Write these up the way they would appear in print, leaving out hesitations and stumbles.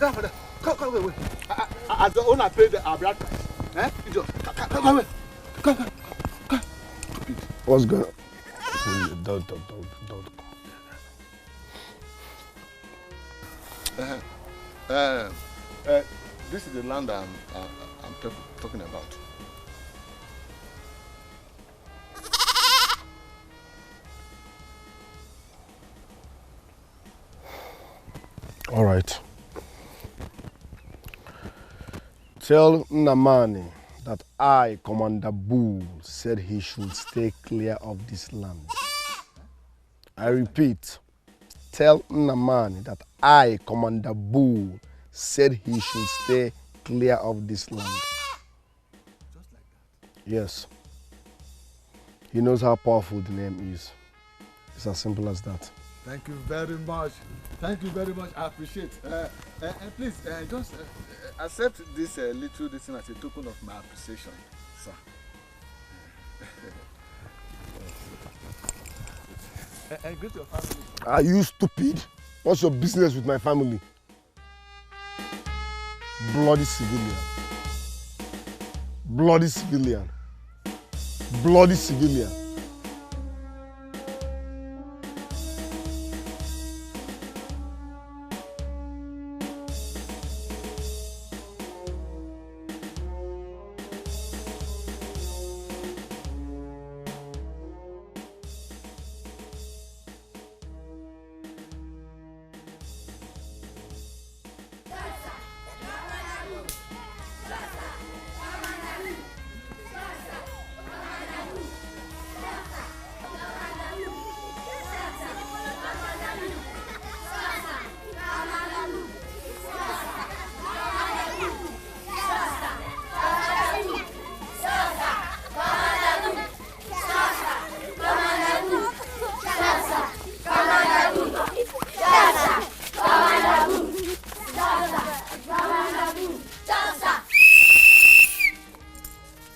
Grandfather, come away. As the owner paid our bride price. Eh? Come away. Come. What's going on? Don't. This is the land I'm talking about. All right. Tell Nnamani that I, Commander Bull, said he should stay clear of this land. I repeat, tell Nnamani that I, Commander Bull, said he should stay clear of this land. Just like that? Yes. He knows how powerful the name is. It's as simple as that. Thank you very much. Thank you very much. I appreciate it. Please, just accept this little thing as a token of my appreciation, sir. Greet your family. Are you stupid? What's your business with my family? Bloody civilian. Bloody civilian. Bloody civilian.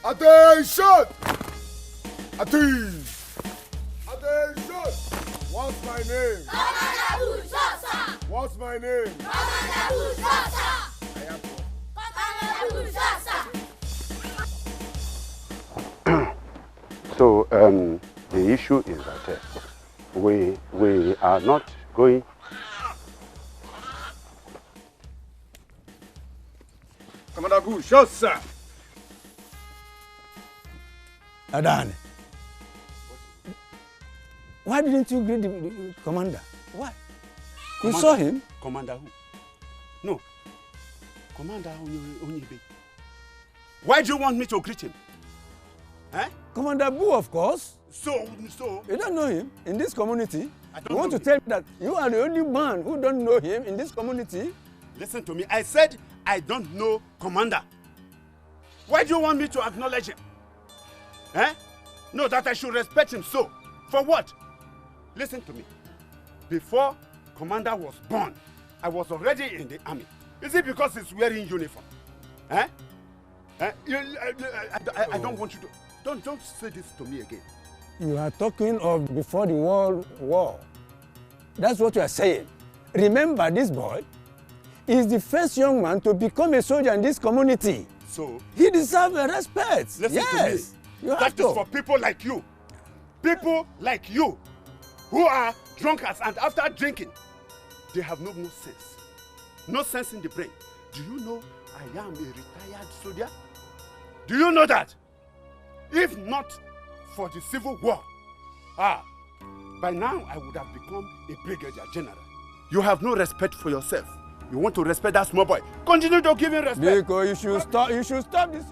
Attention! Attention! Attention! What's my name? Commander Bulldozer! What's my name? Commander Bulldozer! I am Commander Bulldozer! So the issue is that we are not going. Commander Bulldozer! Adane, why didn't you greet the commander? Why? You saw him? Commander who? No. Commander Onyebe. Why do you want me to greet him? Eh? Commander Boo, of course. So? You don't know him in this community? You want to him. tell me that you are the only man who don't know him in this community? Listen to me. I said I don't know Commander. Why do you want me to acknowledge him? Eh? No, that I should respect him so. For what? Listen to me. Before Commander was born, I was already in the army. Is it because he's wearing uniform? Eh? I don't want you to... Don't say this to me again. You are talking of before the World War. That's what you are saying. Remember, this boy is the first young man to become a soldier in this community. So? He deserves respect. Listen yes. to me. That is for people like you. People like you who are drunkards and after drinking, they have no more sense. No sense in the brain. Do you know I am a retired soldier? Do you know that? If not for the Civil War, by now I would have become a brigadier general. You have no respect for yourself. You want to respect that small boy. Continue to give him respect. Because you should stop this.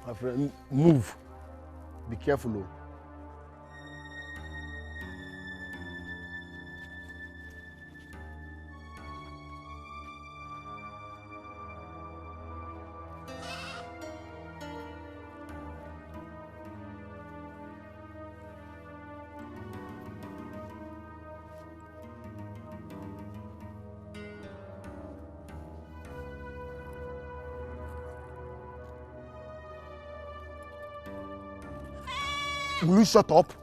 My friend, move. Be careful, oh. Will you shut up?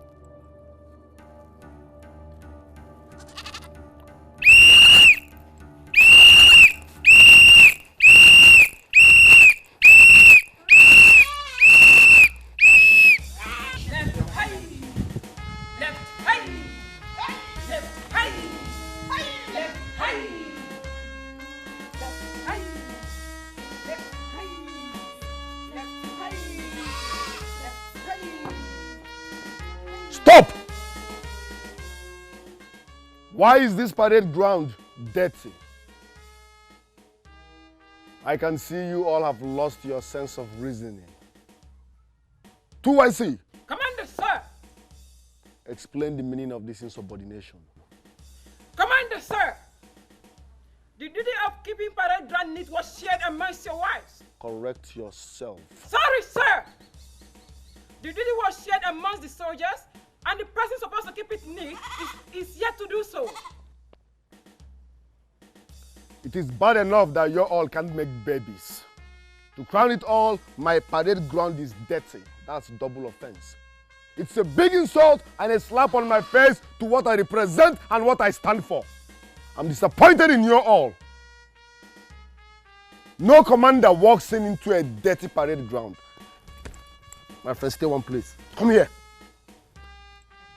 Stop! Why is this parade ground dirty? I can see you all have lost your sense of reasoning. 2YC. Commander, sir. Explain the meaning of this insubordination. Commander, sir. The duty of keeping parade ground neat was shared amongst your wives. Correct yourself. Sorry, sir. The duty was shared amongst the soldiers, and the person supposed to keep it neat is yet to do so. It is bad enough that you all can't make babies. To crown it all, my parade ground is dirty. That's double offense. It's a big insult and a slap on my face to what I represent and what I stand for. I'm disappointed in you all. No commander walks into a dirty parade ground. My friend, stay one place. Come here.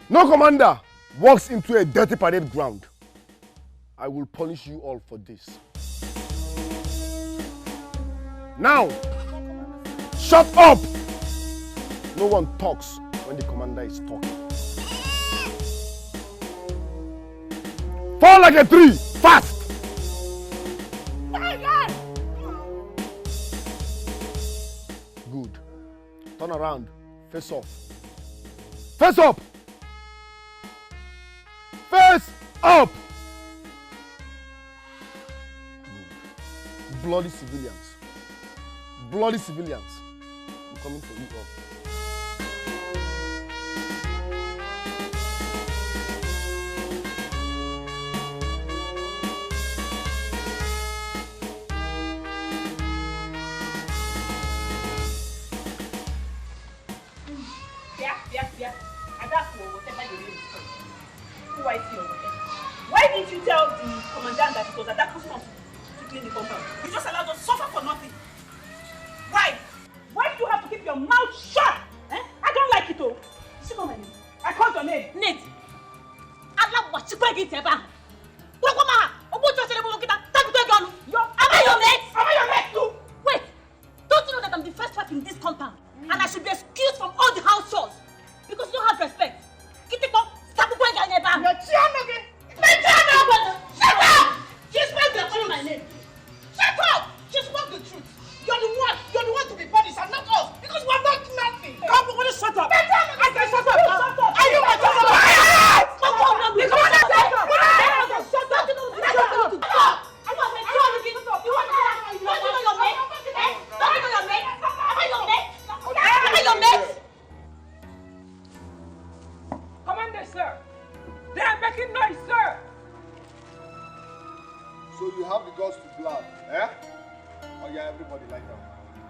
No commander walks into a dirty parade ground. I will punish you all for this. Now, shut up! No one talks when the commander is talking. Fall like a tree, fast! Good. Turn around, face off. Face up! Face up! Good. Bloody civilians. Bloody civilians. I'm coming for you all. Why didn't you tell the commandant that it was at that custom to clean the compound? You just allowed us to suffer for nothing. Why? Why do you have to keep your mouth shut? Eh? I don't like it, oh. You see my name? I called your name. Nate. Allah what you going to do? Am I your mate? Am I your mate too? Wait. Don't you know that I'm the first wife in this compound? And I should be excused from all the house chores? Because you don't have respect. Shut up! She spoke the truth. My name. Shut up! She spoke the truth. You're the one to be punished and not us. Because we're not nothing. Come on, shut up. I said shut up. Shut up. Are you my daughter? Shut up. The commander said shut up. Shut up. Commander, sir. They are making noise, sir. So you have the guts to blab, eh? Oh yeah, everybody lie down.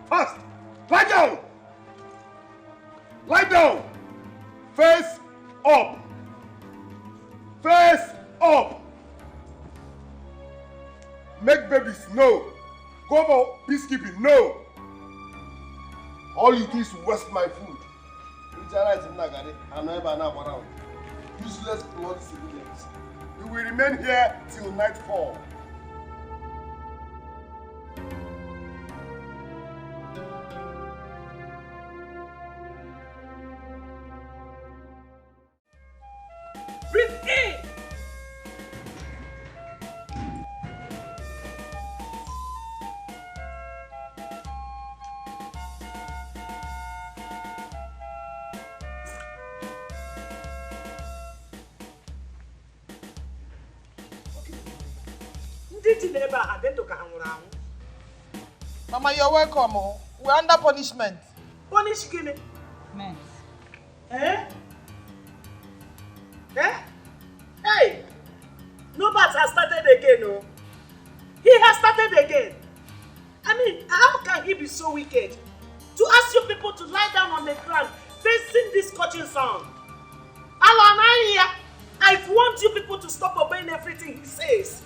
Fast! Lie down! Lie down! Face up! Face up! Make babies, no. Go for peacekeeping, no. All you do is waste my food. Useless blood civilians. You will remain here till nightfall. Breathe in. Mama, you're welcome. Oh. We're under punishment. Punish Guinea. Men. Eh? Eh? Hey! Nobody has started again, no. He has started again. I mean, how can he be so wicked to ask you people to lie down on the ground facing this scorching sun. I want you people to stop obeying everything he says.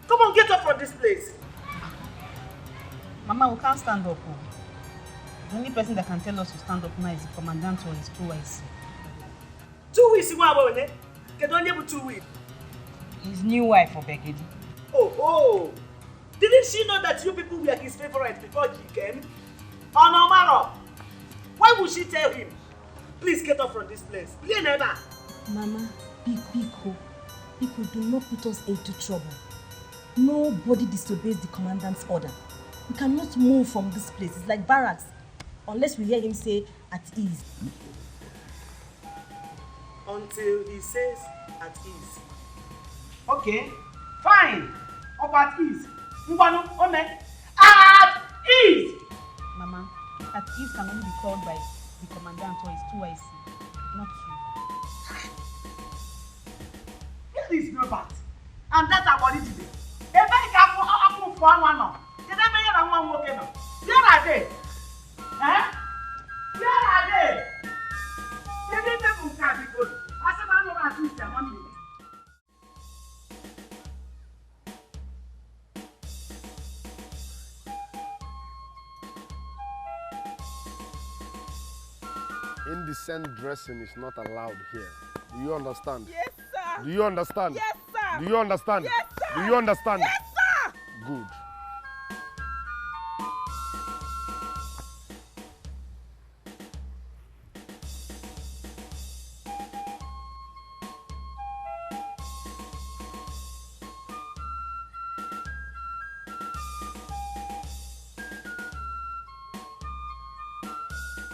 Come on, get up from this place. Mama, we can't stand up. The only person that can tell us to stand up now is the commandant or his 2IC. 2 weeks, you want to get only 2 weeks. His new wife for Begedi. Oh. Didn't she know that you people were his favorites before he came? Oh no, Maro. Why would she tell him? Please get up from this place. Mama, Biko, do not put us into trouble. Nobody disobeys the commandant's order. We cannot move from this place. It's like barracks. Unless we hear him say, at ease. Until he says, at ease. Okay, fine. Up at ease. At ease! Mama, at ease can only be called by the commandant or his 2IC, not you. This is no bad. And that's about it today. If I can for one now, did I make one working now? Where are they? Eh? Where are they? They didn't even can be good. I said, I know at least their money. Indecent dressing is not allowed here. Do you understand? Yes, sir. Do you understand? Yes, sir. Do you understand? Yes, sir. Do you understand? Yes, sir. Good.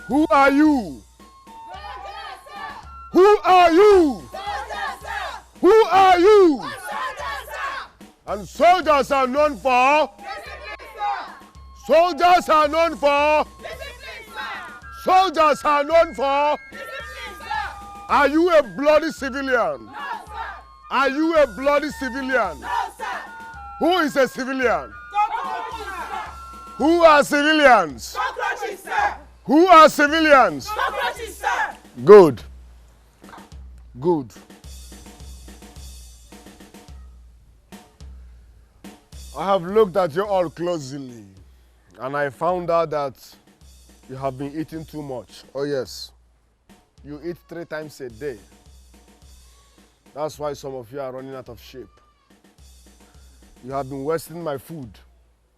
Who are you? Who are you? Who are you? And soldiers are known for? Soldiers are known for? Soldiers are known for? Are you a bloody civilian? No, sir. Are you a bloody civilian? No, sir. Who is a civilian? Cockroaches, sir. Who are civilians? Cockroaches, sir. Who are civilians? Cockroaches, sir. Good. Good. I have looked at you all closely and I found out that you have been eating too much. Oh yes. You eat 3 times a day. That's why some of you are running out of shape. You have been wasting my food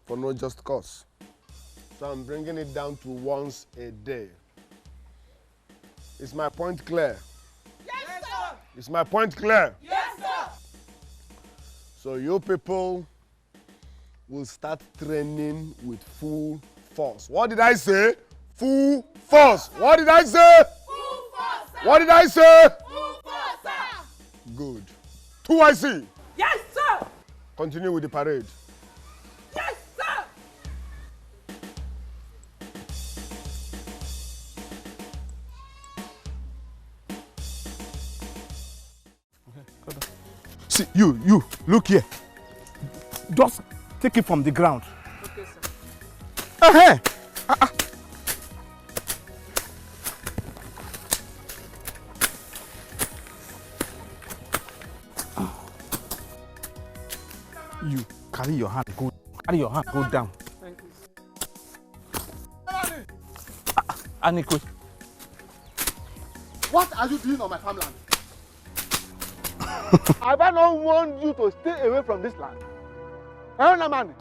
for no just cause. So I'm bringing it down to once a day. Is my point clear? Yes, sir. Is my point clear? Yes, sir. So you people will start training with full force. What did I say? Full force. What did I say? Full force, sir. What did I say? Full force, sir. Good. 2IC. Yes, sir. Continue with the parade. Yes, sir. See, you, look here. Just take it from the ground. Okay, sir. You carry your hand, go down. Thank you. Anikwe. What are you doing on my farmland? Have I not warned you to stay away from this land? Man.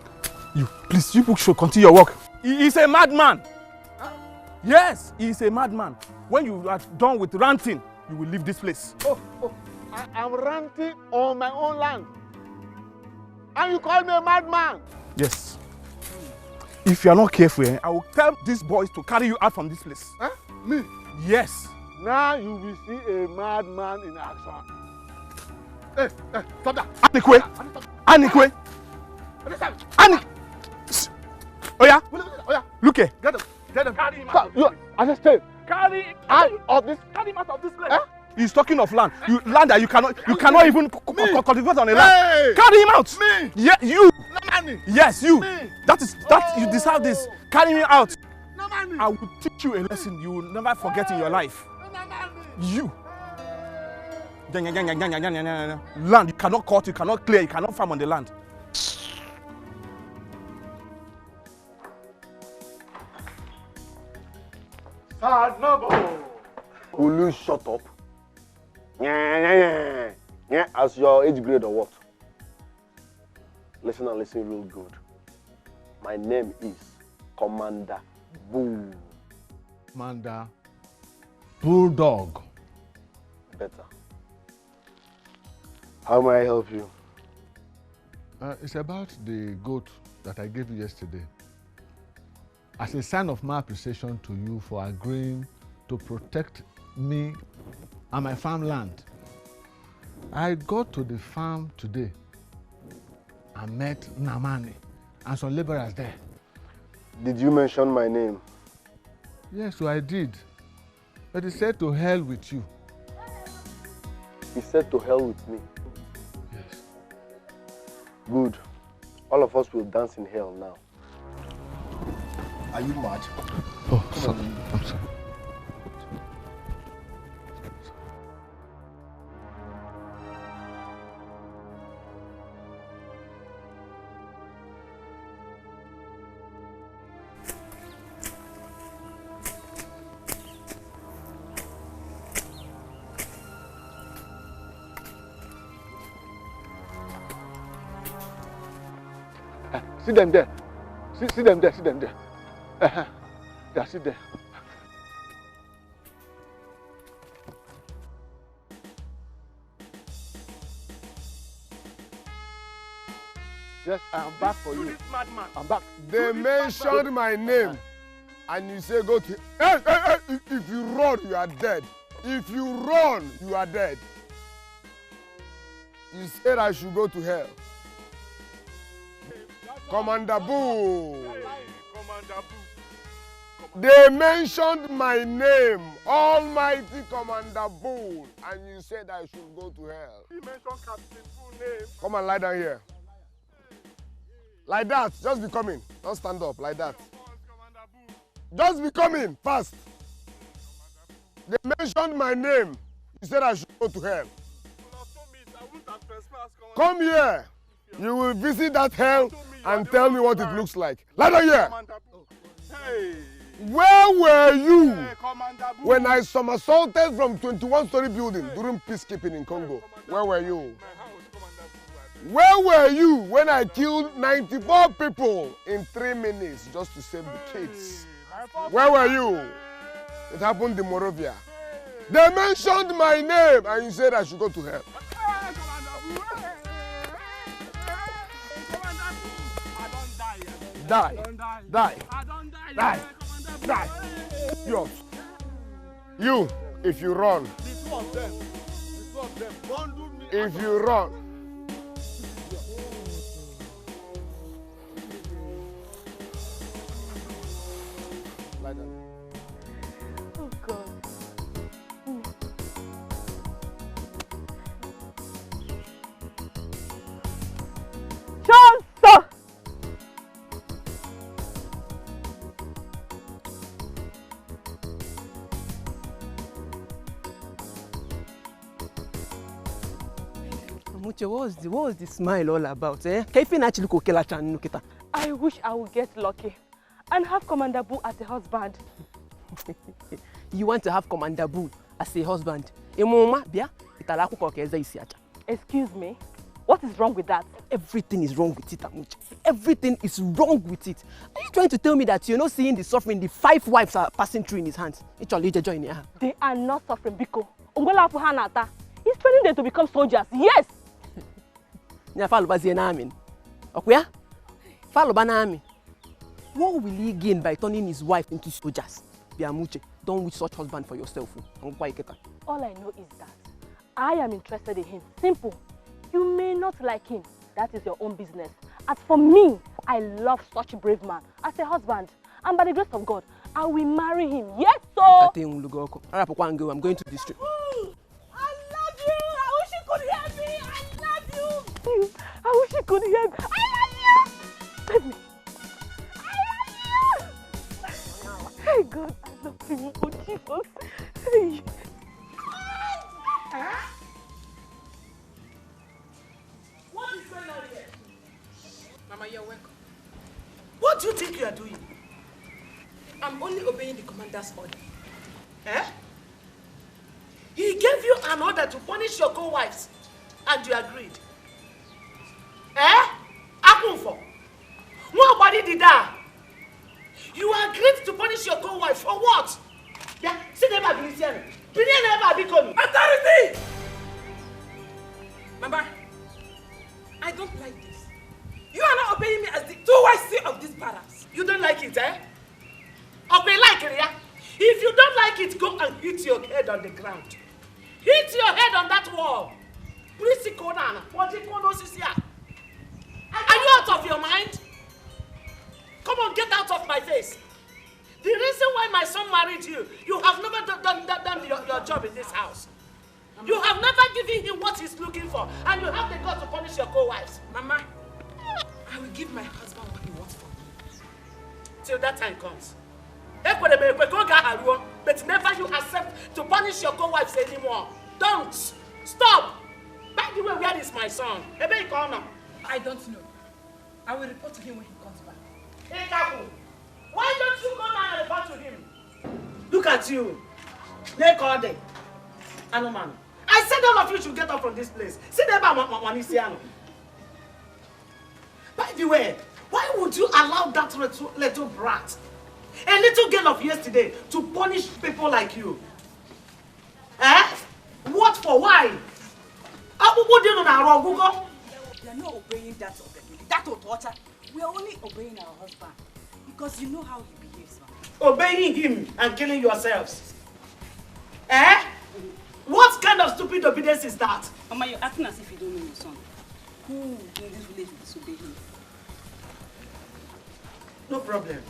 You people should continue your work. He is a madman. Huh? Yes, he is a madman. When you are done with ranting, you will leave this place. I am ranting on my own land. And you call me a madman? Yes. If you are not careful, I will tell these boys to carry you out from this place. Huh? Me? Yes. Now you will see a madman in action. Hey, stop that. Anikwe. Oh yeah? Look here. Get him. Carry him out. Understand? Carry him out of this place. Huh? He's talking of land. Land that you cannot even cultivate on a land. Hey. Carry him out. Me. Yeah, you. No money. Yes, you. Me. That you deserve this. Carry me out. No money. I will teach you a lesson you will never forget in your life. You. Land, you cannot cut, you cannot clear, you cannot farm on the land. Will you shut up? Yeah, as your age grade or what? Listen and listen real good. My name is Commander Bull. Commander Bulldog. Better. How may I help you? It's about the goat that I gave you yesterday. As a sign of my appreciation to you for agreeing to protect me and my farmland, I got to the farm today and met Namani and some laborers there. Did you mention my name? Yes, so I did. But he said to hell with you. He said to hell with me? Yes. Good. All of us will dance in hell now. Are you mad? Oh, sorry. I'm sorry. See them there. See them there. See them there. Yeah, sit there. Yes, I am back for you. I'm back. They mentioned my name, and you say go to. Hey! If you run, you are dead. If you run, you are dead. You said I should go to hell. Commander Boo. They mentioned my name, Almighty Commander Bull, and you said I should go to hell. He mentioned Captain Bull's name. Come and lie down here. Like that, just be coming. Don't stand up, like that. Just be coming, fast. They mentioned my name. You said I should go to hell. Come here. You will visit that hell and tell me what it looks like. Lie down here. Hey. Where were you when I somersaulted from 21-story building during peacekeeping in Congo? Where were you? Where were you when I killed 94 people in 3 minutes just to save the kids? Where were you? It happened in Morovia. They mentioned my name and you said I should go to hell. Die. You, if you run. If you run. Oh God. Tonto! Muche, what was the smile all about? Eh? I wish I would get lucky and have Commander Boo as a husband. You want to have Commander Boo as a husband? Excuse me? What is wrong with that? Everything is wrong with it, Amuche. Everything is wrong with it. Are you trying to tell me that you're not seeing the suffering the 5 wives are passing through in his hands? They are not suffering, Biko. He's training them to become soldiers, yes! What will he gain by turning his wife into soldiers? Biamuche, don't wish such husband for yourself. All I know is that I am interested in him. Simple. You may not like him. That is your own business. As for me, I love such a brave man as a husband. And by the grace of God, I will marry him. Yes, so. I'm going to the street. I love you. I wish you could hear me. I love you. I wish you could hear me. I love you. Leave me. I love you. Hey, God. What do you think you are doing? I'm only obeying the commander's order. Eh? He gave you an order to punish your co-wives, and you agreed. Eh? Akunfo. Nobody did that. You agreed to punish your co-wife for what? Yeah, see never be listening. Be never be coming. Authority! Mama, I don't like this. You are not obeying me as the 2YC of this barracks. You don't like it, eh? Okay, like it, yeah? If you don't like it, go and hit your head on the ground. Hit your head on that wall. Please, are you out of your mind? Come on, get out of my face. The reason why my son married you, you have never done your job in this house. You have never given him what he's looking for, and you have the guts to punish your co-wives. Mama, I will give my husband what he wants from me. Till that time comes. But never you accept to punish your co-wives anymore. Don't. Stop. By the way, where is my son? I don't know. I will report to him when he comes back. Hey, why don't you go down and report to him? Look at you. Make all day. Anoman. I said all of you should get up from this place. Sit there by Wanisiano. By the way, why would you allow that little brat, a little girl of yesterday, to punish people like you? Eh? What for? Why? You are not obeying that torture. We are only obeying our husband because you know how he behaves. Obeying him and killing yourselves. Eh? What kind of stupid obedience is that? Mama, you're acting as if you don't know your son. Who in this village will disobey him? No problem.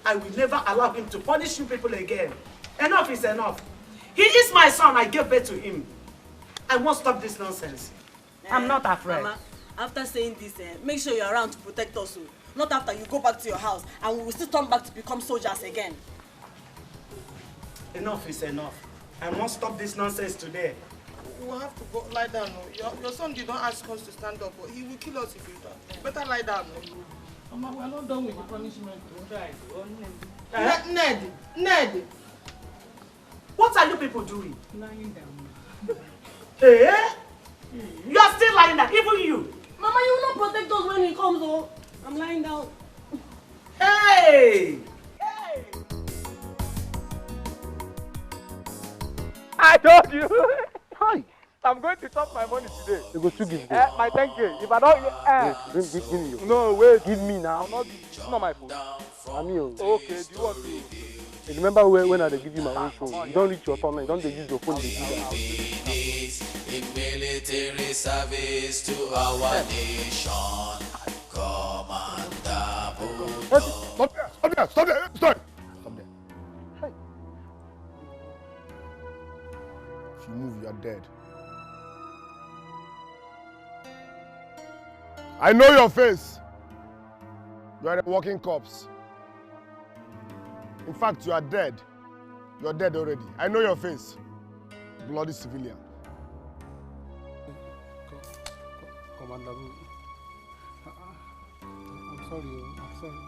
I will never allow him to punish you people again. Enough is enough. He is my son. I gave birth to him. I won't stop this nonsense. I'm not afraid. Mama, after saying this, make sure you're around to protect us. Not after you go back to your house and we will still turn back to become soldiers again. Enough is enough. I won't stop this nonsense today. You will have to go lie down. Your son did not ask us to stand up, but he will kill us if you don't. Better lie down. Mama, we are not done with the punishment. Ned! What are you people doing? Lying down. Hey? You are still lying down, even you. Mama, you will not protect us when he comes, oh. I'm lying down. Hey! Hey! I told you. Hi. I'm going to chop my money today. You go to give my 10K. If I don't give me you. No, wait. Give me now. I'll not give you. It's not my phone. I'm you. Okay, do you want to? Remember when I give you my own phone? You don't reach your phone, you don't use your phone to do that. In military service to our nation. Commander Budo. Stop there. Hey. If you move, you are dead. I know your face. You are a walking corpse. In fact, you are dead. You are dead already. I know your face. Bloody civilian. Commander Budo. I'm sorry. I'm sorry.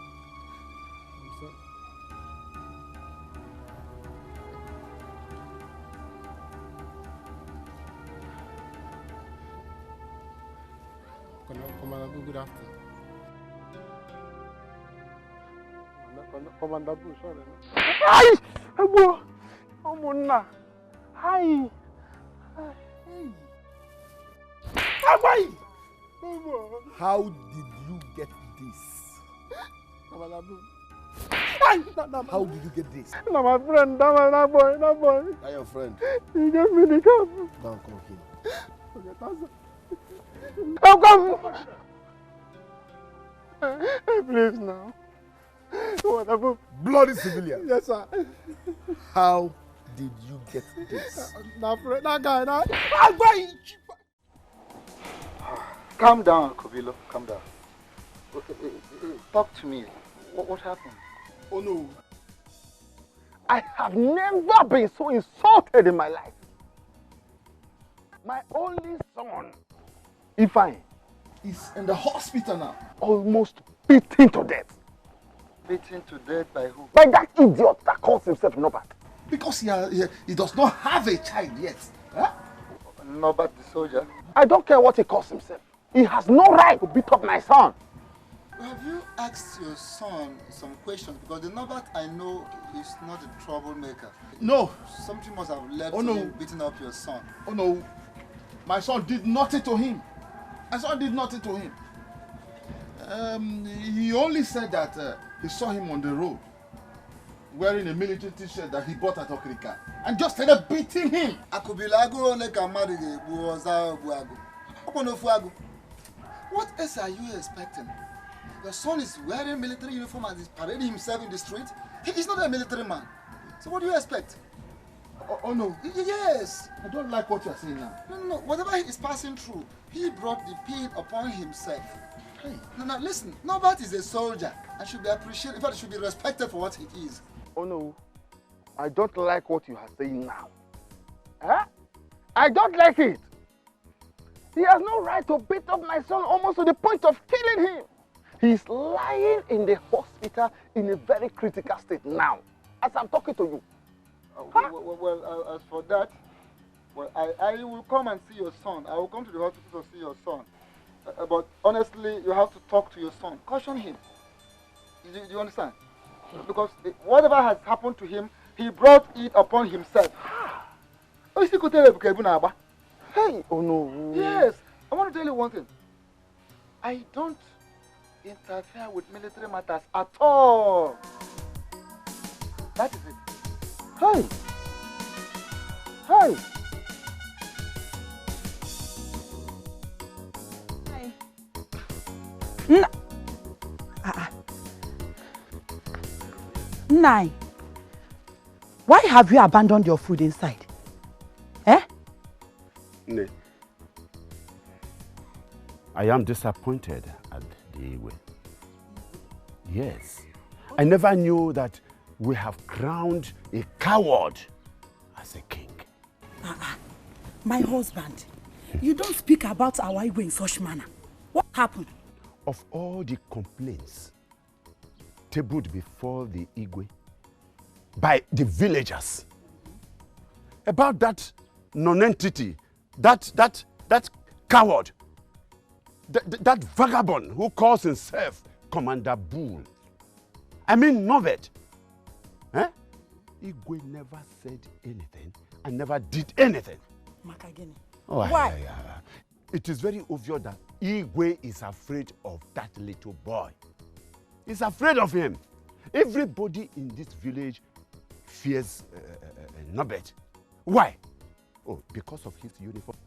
Commander Budo, good afternoon. Commander Budo, sorry. Hi! Hello! Omona! Hi! Hi! How did you get this? Commander Budo. How did you get this? No, my friend, that boy. That's your friend. He gave me the cup. Don't come here. Okay, that's come! Please now. Whatever. Bloody civilian. Yes, sir. How did you get this? That guy. Calm down, Kobilo. Calm down. Talk to me. What happened? Oh no. I have never been so insulted in my life. My only son, Ifeanyi, is in the hospital now. Almost beaten to death. Beaten to death by who? By that idiot that calls himself Nobat. Because he does not have a child yet. Huh? Nobat the soldier. I don't care what he calls himself. He has no right to beat up my son. Have you asked your son some questions? Because the Nobat I know is not a troublemaker. No. Something must have led Oh, to no. him beating up your son. Oh no. My son did nothing to him. My son did nothing to him. He only said that he saw him on the road wearing a military t-shirt that he bought at Okrika and just started beating him. What else are you expecting? Your son is wearing military uniform and is parading himself in the street. He is not a military man. So what do you expect? Oh no. Yes. I don't like what you are saying now. No. Whatever he is passing through, he brought the pain upon himself. Hey. No, listen. Nobat is a soldier and should be appreciated. In fact, should be respected for what he is. Oh no. I don't like what you are saying now. Huh? I don't like it. He has no right to beat up my son almost to the point of killing him. He's lying in the hospital in a very critical state now, as I'm talking to you. Well, as for that, well, I will come and see your son. I will come to the hospital to see your son. But honestly, you have to talk to your son. Caution him. Do you understand? Because whatever has happened to him, he brought it upon himself. Hey, oh no. Yes, I want to tell you one thing. I don't interfere with military matters at all. That is it. Hey! Hey! Nai, why have you abandoned your food inside? Eh? Ne. I am disappointed at the Igwe. Yes. I never knew that we have crowned a coward as a king. My husband, you don't speak about our Igwe in such manner. What happened? Of all the complaints tabled before the Igwe by the villagers about that non-entity, that coward, that vagabond who calls himself Commander Bull. I mean Novet. Eh? Igwe never said anything and never did anything. Makagene. Oh, why? It is very obvious that Igwe is afraid of that little boy. He's afraid of him. Everybody in this village fears Nobet. Why? Oh, because of his uniform.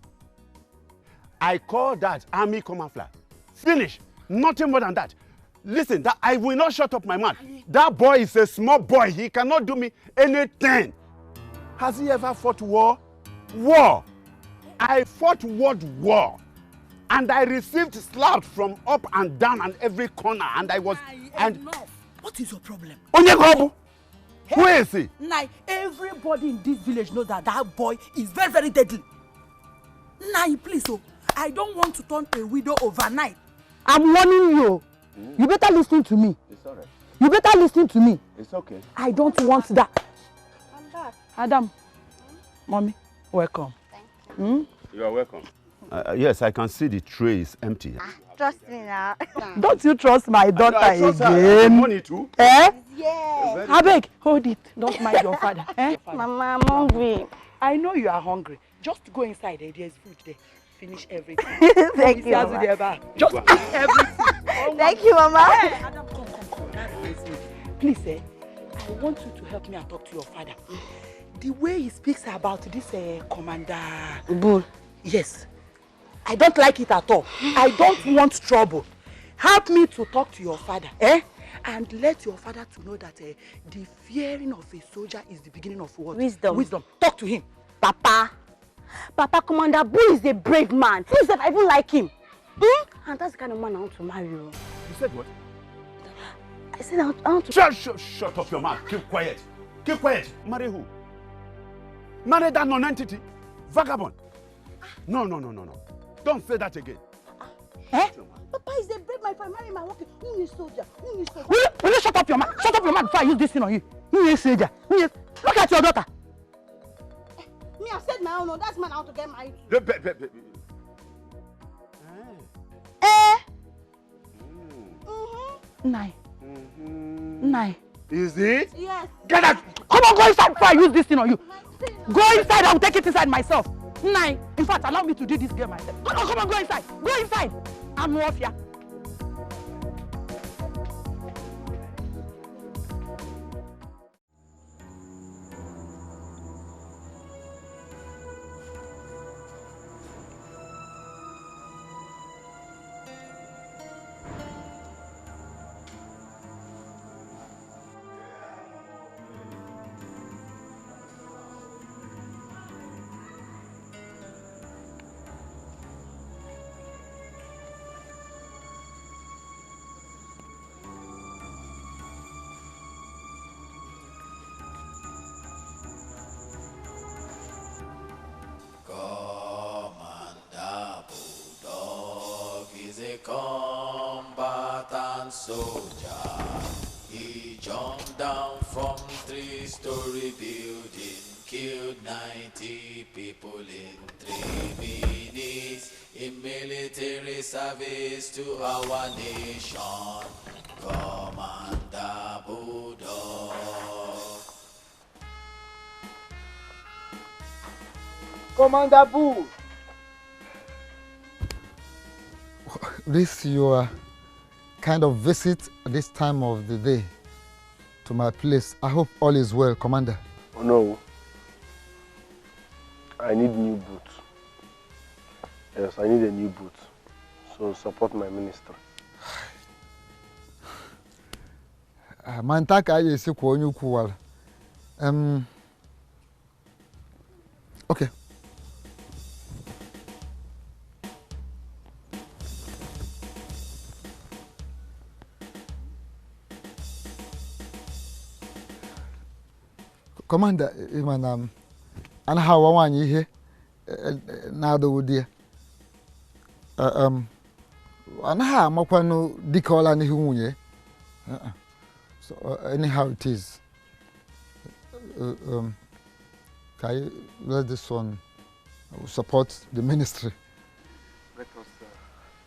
I call that army camouflage. Finish. Nothing more than that. Listen, that I will not shut up my mouth. That boy is a small boy. He cannot do me anything. Has he ever fought war? War. I fought world war. And I received slaps from up and down and every corner. And I was... Enough. What is your problem? Onyegobu! Who is he? Nai, everybody in this village knows that that boy is very, very deadly. Nai, please, I don't want to turn a widow overnight. I'm warning you. You better listen to me. It's all right. You better listen to me. It's okay. I don't want that. I'm back. Adam, Mommy, welcome. Thank you. You are welcome. Yes, I can see the tray is empty. Trust me now. Don't you trust my daughter I trust her. again? Money too. Eh? Yeah. Abeg, hold it. Don't mind your father. Eh? Mama, I'm hungry. I know you are hungry. Just go inside there. There's food there. Finish everything. Thank you, Mama. Just eat everything. Thank you, Mama. Hey, Adam, come. That reminds me. Please, I want you to help me and talk to your father. The way he speaks about this Commander Bull. Yes. I don't like it at all. I don't want trouble. Help me to talk to your father, eh? And let your father to know that the fearing of a soldier is the beginning of what? Wisdom. Wisdom. Talk to him. Papa, Commander Bull is a brave man. He said I even like him. And that's the kind of man I want to marry. You said what? I said I want to... Shut up your mouth. Keep quiet. Keep quiet. Marry who? Marry that non-entity. Vagabond. No. Don't say that again. Eh? Papa is a brave man. If I marry my worker, who is soldier? Will you shut up your mouth? up your mouth before I use this thing on you. Look at your daughter. Me, I've said my own. No, that's man out to get married. Nai. Nai. Is it? Yes. Get out! Come on, go inside before I use this thing on you. Go inside, I will take it inside myself. Nai. In fact, allow me to do this game myself. Come on, go inside. Go inside. I'm off here. Combatant soldier, he jumped down from 3-story building, killed 90 people in 3 minutes in military service to our nation. Commander Bulldog. Commander Bull. This your kind of visit at this time of the day to my place. I hope all is well, Commander. Oh no. I need new boots. Yes, I need a new boot. So support my minister. Mantaka yesi kwa onyu kuwala. Okay. Commander, Iman, and how I want you here now the wood and how Mokwano Dikeh and Hunye. So, anyhow, it is. Can you let this one support the ministry? Let us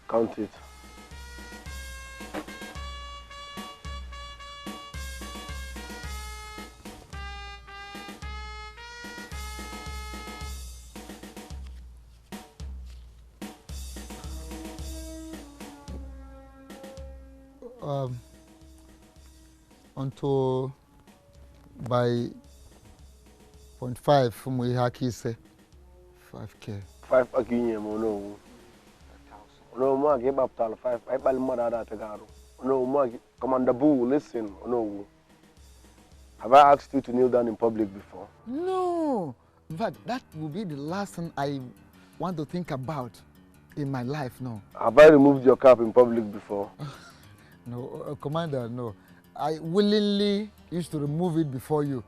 count it. Until by 0.5 from we say 5K. 5 again, no. No more give up to 5. I buy more that no more. Commander Boo, listen. No. Have I asked you to kneel down in public before? No. In fact, that will be the last thing I want to think about in my life. No. Have I removed your cap in public before? No, Commander, no. I willingly used to remove it before you.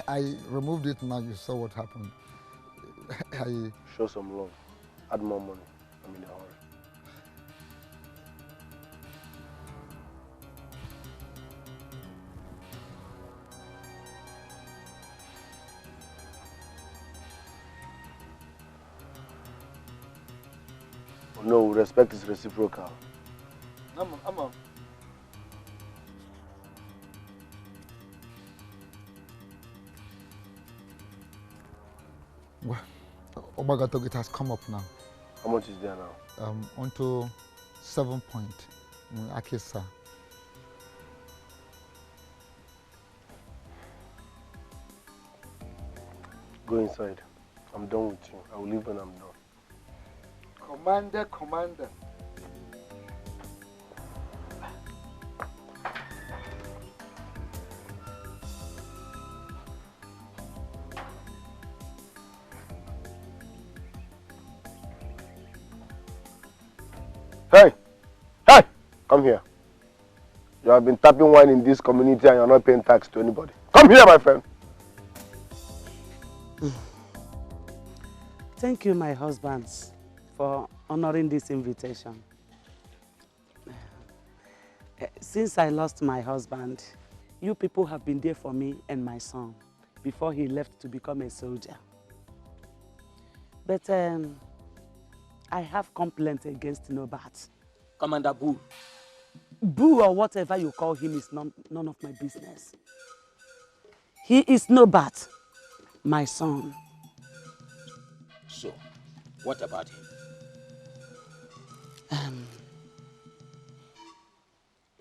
I removed it now. You saw what happened. Show some love. Add more money. I'm in a hurry. Oh, no, respect is reciprocal. I'm on. Well, Obagato, it has come up now. How much is there now? Onto 7 point. Akisa. Go inside. I'm done with you. I will leave when I'm done. Commander. Hey! Come here. You have been tapping wine in this community and you're not paying tax to anybody. Come here, my friend. Thank you, my husbands, for honoring this invitation. Since I lost my husband, You people have been there for me and my son before he left to become a soldier. But I have complaints against Nobat. Commander Boo. Boo or whatever you call him is none of my business. He is Nobat, my son. So, what about him?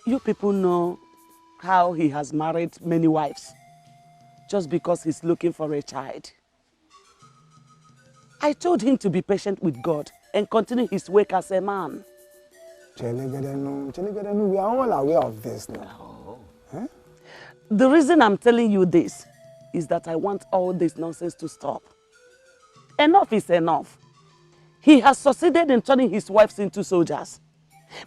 You people know how he has married many wives just because he's looking for a child. I told him to be patient with God and continue his work as a man. We are all aware of this now. Huh? The reason I'm telling you this is that I want all this nonsense to stop. Enough is enough. He has succeeded in turning his wives into soldiers,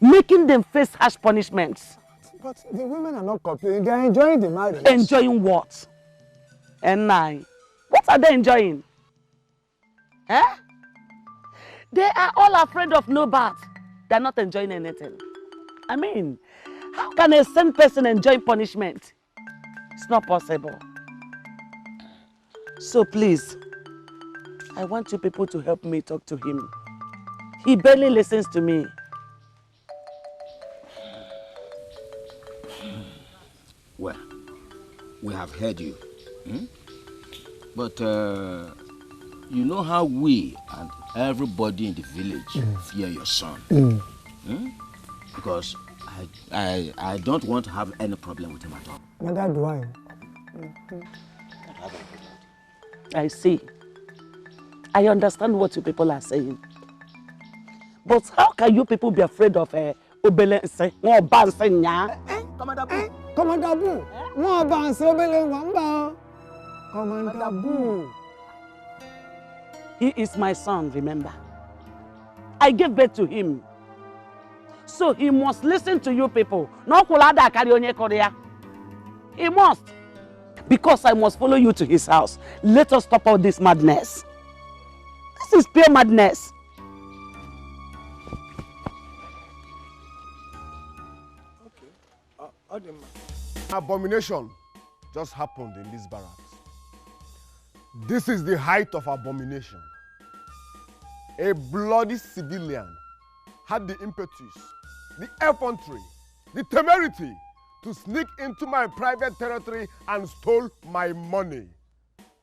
making them face harsh punishments. But the women are not complaining. They are enjoying the marriage. Enjoying what? And what are they enjoying? Eh? They are all afraid of Nobat. They are not enjoying anything. I mean, how can a sane person enjoy punishment? It's not possible. So please, I want you people to help me talk to him. He barely listens to me. Well, we have heard you. But you know how we and everybody in the village fear your son. Because I don't want to have any problem with him at all. Neither do I. I see. I understand what you people are saying. But how can you people be afraid of Obelense? Commander Boo! Commander Boo! Commander Boo! He is my son, remember? I gave birth to him. So he must listen to you people. He must. Because I must follow you to his house. Let us stop all this madness. This is pure madness. Abomination just happened in this barracks. This is the height of abomination. A bloody civilian had the impetus, the effrontery, the temerity to sneak into my private territory and stole my money.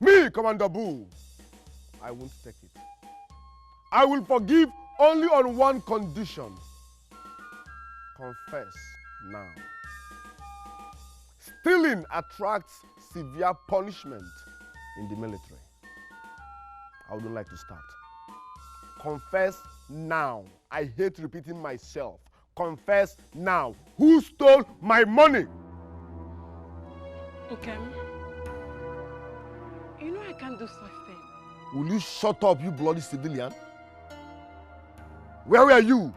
Me, Commander Boo, I won't take it. I will forgive only on one condition. Confess now. Stealing attracts severe punishment in the military. I wouldn't like to start. Confess now. I hate repeating myself. Confess now. Who stole my money? Okay. You know I can't do such thing. Will you shut up, you bloody civilian? Where were you?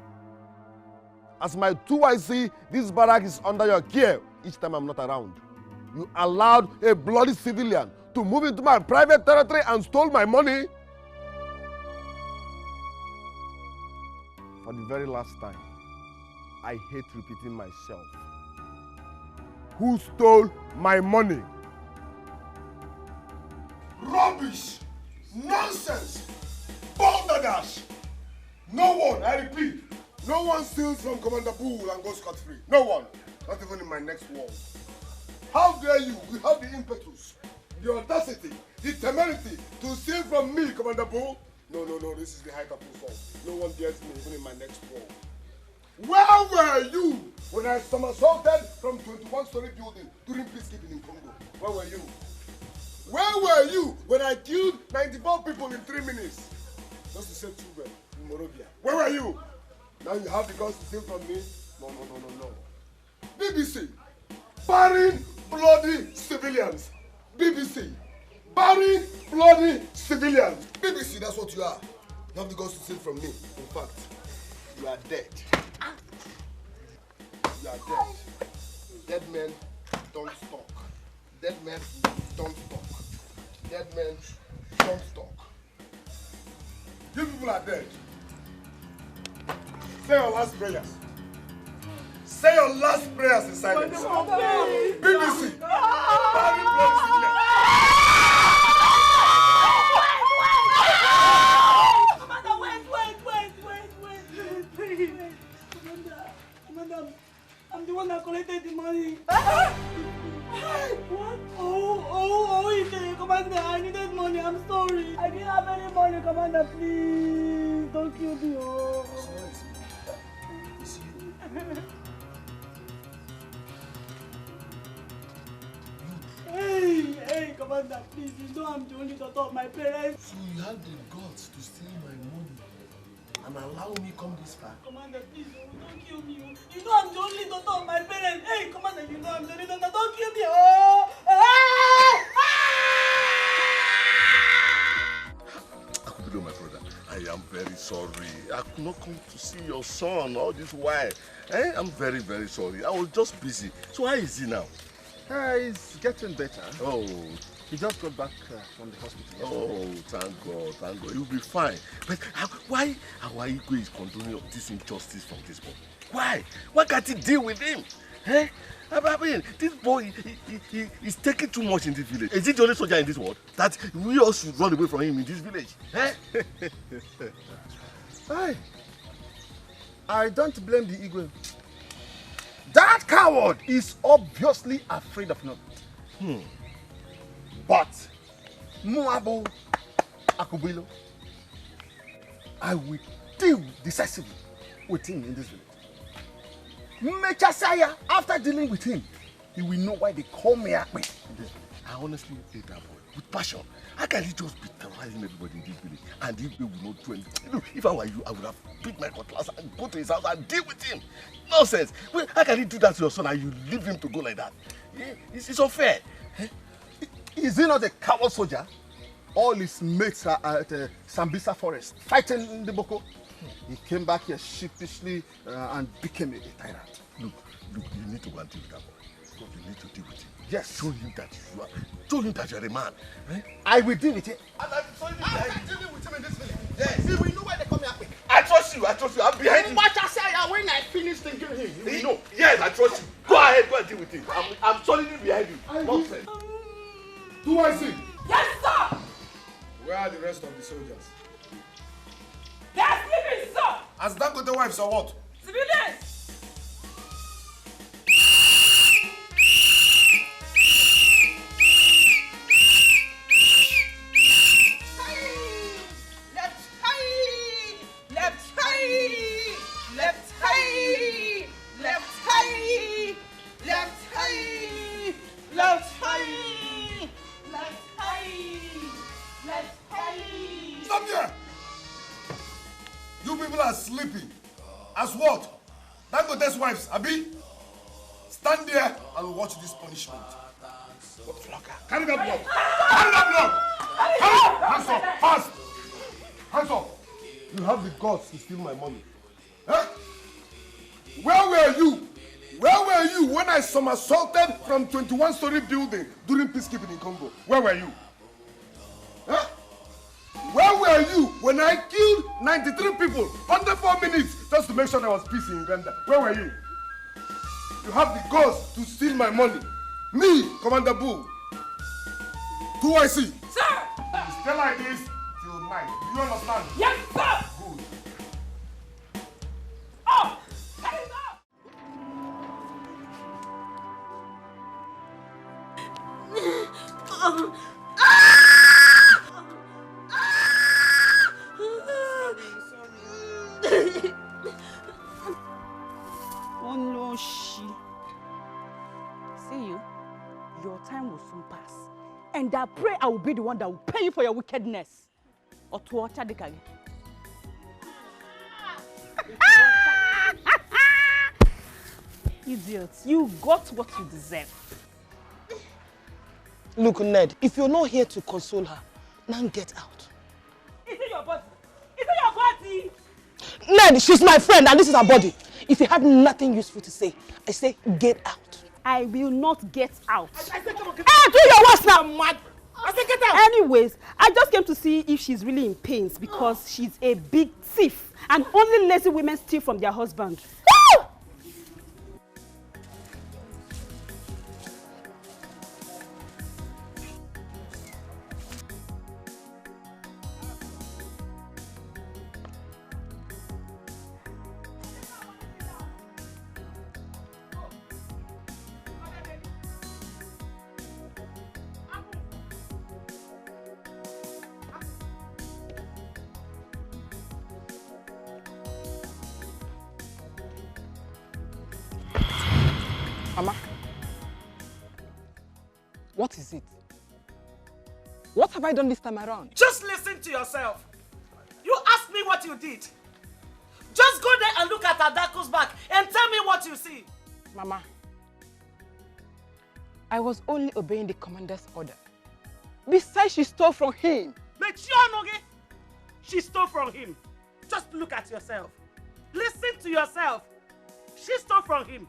As my 2IC, this barrack is under your care each time I'm not around. You allowed a bloody civilian to move into my private territory and stole my money? For the very last time, I hate repeating myself. Who stole my money? Rubbish! Nonsense! Balderdash! No one, I repeat, no one steals from Commander Boo and goes scot-free. No one. Not even in my next war. How dare you, without the impetus, the audacity, the temerity to steal from me, Commander Boo? No, this is the height of insult. No one dares me even in my next war. Where were you when I somersaulted from 21-story building during peacekeeping in Congo? Where were you? Where were you when I killed 94 people in 3 minutes? Just to save children in Morovia. Where were you? Now you have the guns to steal from me? No. BBC, barring bloody civilians. BBC, barring bloody civilians. BBC, that's what you are. You have the guns to steal from me. In fact, you are dead. You are dead. Dead men don't talk. Dead men don't talk. Dead men don't talk. You people are dead. Say your last prayers. Say your last prayers in silence. BBC, Commander, I needed money. I'm sorry. I didn't have any money, Commander. Please, don't kill me. Oh. It's you. Hey, Commander, please. You know I'm the only daughter of my parents. So you have the guts to steal my money and allow me come this far? Commander, please, don't kill me. You know I'm the only daughter of my parents. Hey, Commander, you know I'm the only daughter. Don't kill me. Oh! Akubido, my brother, I am very sorry. I could not come to see your son all this while. I'm very, very sorry. I was just busy. So how is he now? He's getting better. Oh. He just got back from the hospital yesterday. Oh, thank God, thank God. He'll be fine. But why our ego is condoning this injustice from this boy? Why? Why can't he deal with him? Eh? I mean, this boy, he's taking too much in this village. Is he the only soldier in this world that we all should run away from him in this village? Eh? Hey, I don't blame the ego. That coward is obviously afraid of nothing. But Muabo Akubilo, I will deal decisively with him in this village. Mechasaya, after dealing with him, he will know why they call me Akbe. I honestly hate that boy with passion. How can he just be terrorizing everybody in this village? And if they will not do anything? Look, if I were you, I would have picked my cutlass and go to his house and deal with him. Nonsense. Well, how can he do that to your son and you leave him to go like that? It's unfair. Is he not a coward soldier? All his mates are at Sambisa forest fighting in the Boko. He came back here sheepishly and became a tyrant. Look, you need to go and deal with that boy. You need to deal with him. Yes. Show him that you're a man. Eh? I will deal with him. And I'm dealing with him in this village. Yes. He will know why they come here. I trust you. I'm behind you. When I finish thinking him, he will know. Yes, I trust you. Go ahead, go and deal with him. I'm solidly behind you. Nonsense. Do I see? Yes, sir! Where are the rest of the soldiers? They are sleeping, sir! As Dangote wives or what? Civilians! Stop here! You people are sleeping. As what? Dangote's wives, Abi? Stand there and watch this punishment. Carry that block! Carry that block! Carry! Hands up! Fast! Hands up! You have the guts to steal my money. Huh? Where were you? Where were you when I somersaulted from 21-story building during peacekeeping in Congo? Where were you? Huh? Where were you when I killed 93 people under 4 minutes just to make sure there was peace in Uganda? Where were you? You have the guts to steal my money. Me, Commander Bull. Do I see? Sir! You stay like this till night. Do you understand? Yes, sir! Good. Oh! Hands up! Oh no, she. See you. Your time will soon pass. And I pray I will be the one that will pay you for your wickedness. Or to watch Dikeh. Idiots, you got what you deserve. Look, Ned, if you're not here to console her, now get out. Is it your body? Is it your body? Ned, she's my friend and this is her body. If you have nothing useful to say, I say get out. I will not get out. I said, come on, get out. Do your worst now, mad. I said get out. Anyways, I just came to see if she's really in pains because she's a big thief and only lazy women steal from their husband. What is it? What have I done this time around? Just listen to yourself. You ask me what you did. Just go there and look at Adaku's back and tell me what you see. Mama, I was only obeying the commander's order. Besides, she stole from him. She stole from him. Just look at yourself. Listen to yourself. She stole from him.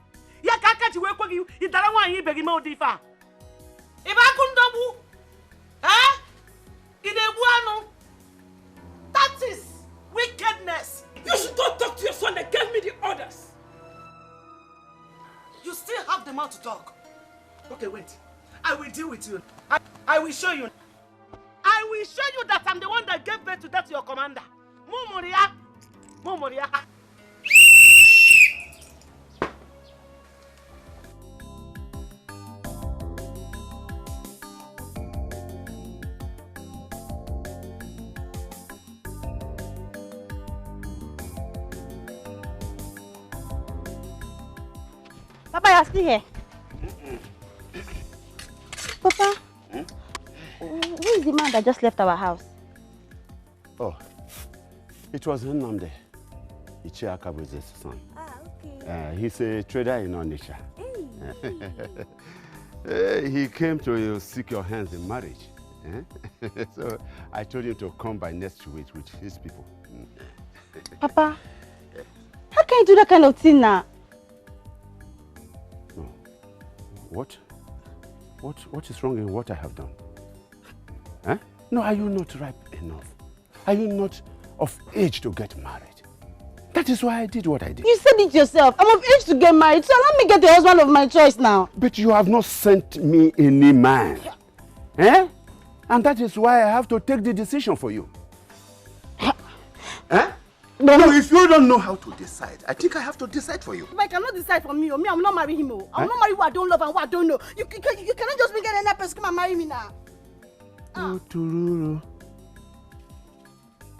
That is wickedness. You should go talk to your son that gave me the orders. You still have the mouth to talk. Okay, wait. I will deal with you. I will show you. I will show you that I'm the one that gave birth to that your commander. Mumoria. Mumoria. Papa, you're still here. Papa, who is the man that just left our house? Oh, it was Nnamdi, Ichiakabuze's son. Ah, okay. He's a trader in Onitsha. He came to seek your hands in marriage. So I told him to come by next week with his people. Papa, how can you do that kind of thing now? What? What is wrong in what I have done? Huh? No, are you not ripe enough? Are you not of age to get married? That is why I did what I did. You said it yourself. I'm of age to get married, so let me get the husband of my choice now. But you have not sent me any man. Eh? And that is why I have to take the decision for you. Eh? No, if you don't know how to decide, I think I have to decide for you. But I cannot decide for me. Me, I will not marry him. I will not marry who I don't love and who I don't know. You cannot just make any person come and marry me now. Tururu.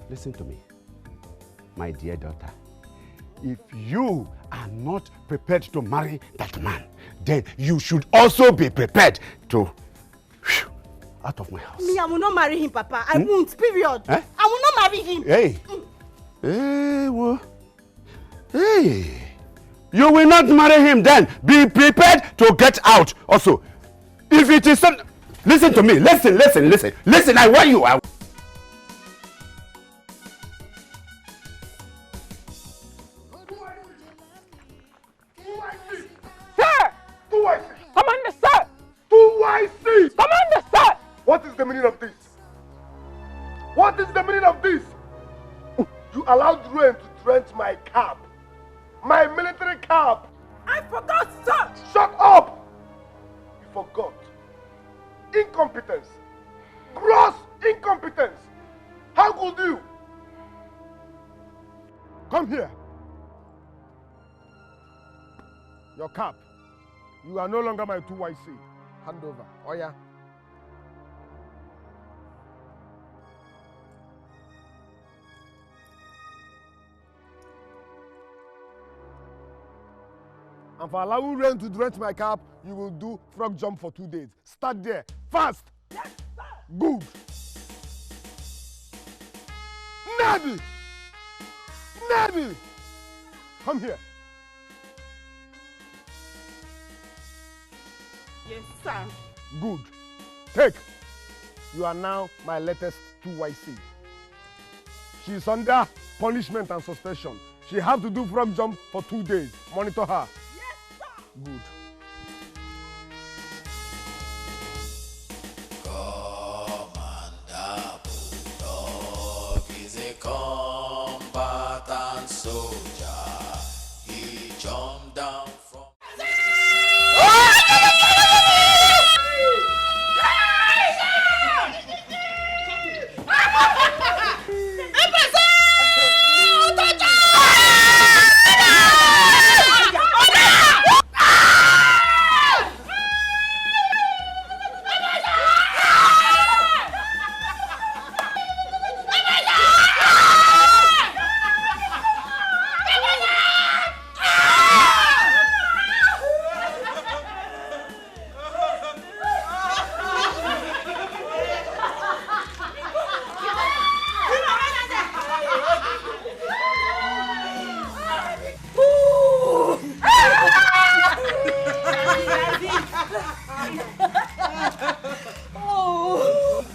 Listen to me, my dear daughter. If you are not prepared to marry that man, then you should also be prepared to out of my house. Me, I will not marry him, Papa. I won't, period. Eh? I will not marry him. Hey. Hey, well. Hey. You will not marry him then. Be prepared to get out. Also, if it is some... Listen to me. Listen. Listen, I want you. Sir! Commander, sir! Commander, sir! What is the meaning of this? What is the meaning of this? You allowed rain to drench my cap. My military cap. I forgot, sir! Shut up! You forgot. Incompetence. Gross incompetence. How could you? Come here. Your cap. You are no longer my 2YC. Hand over. Oh yeah. And for allowing rain to drench my cap, you will do frog jump for 2 days. Start there. Fast. Yes, sir. Good. Nabi! Come here. Yes, sir. Good. Take. You are now my latest 2YC. She is under punishment and suspension. She have to do frog jump for 2 days. Monitor her. Yes, sir. Good. Commander Bulldog is a combatant soldier. He jumped down from... Oh.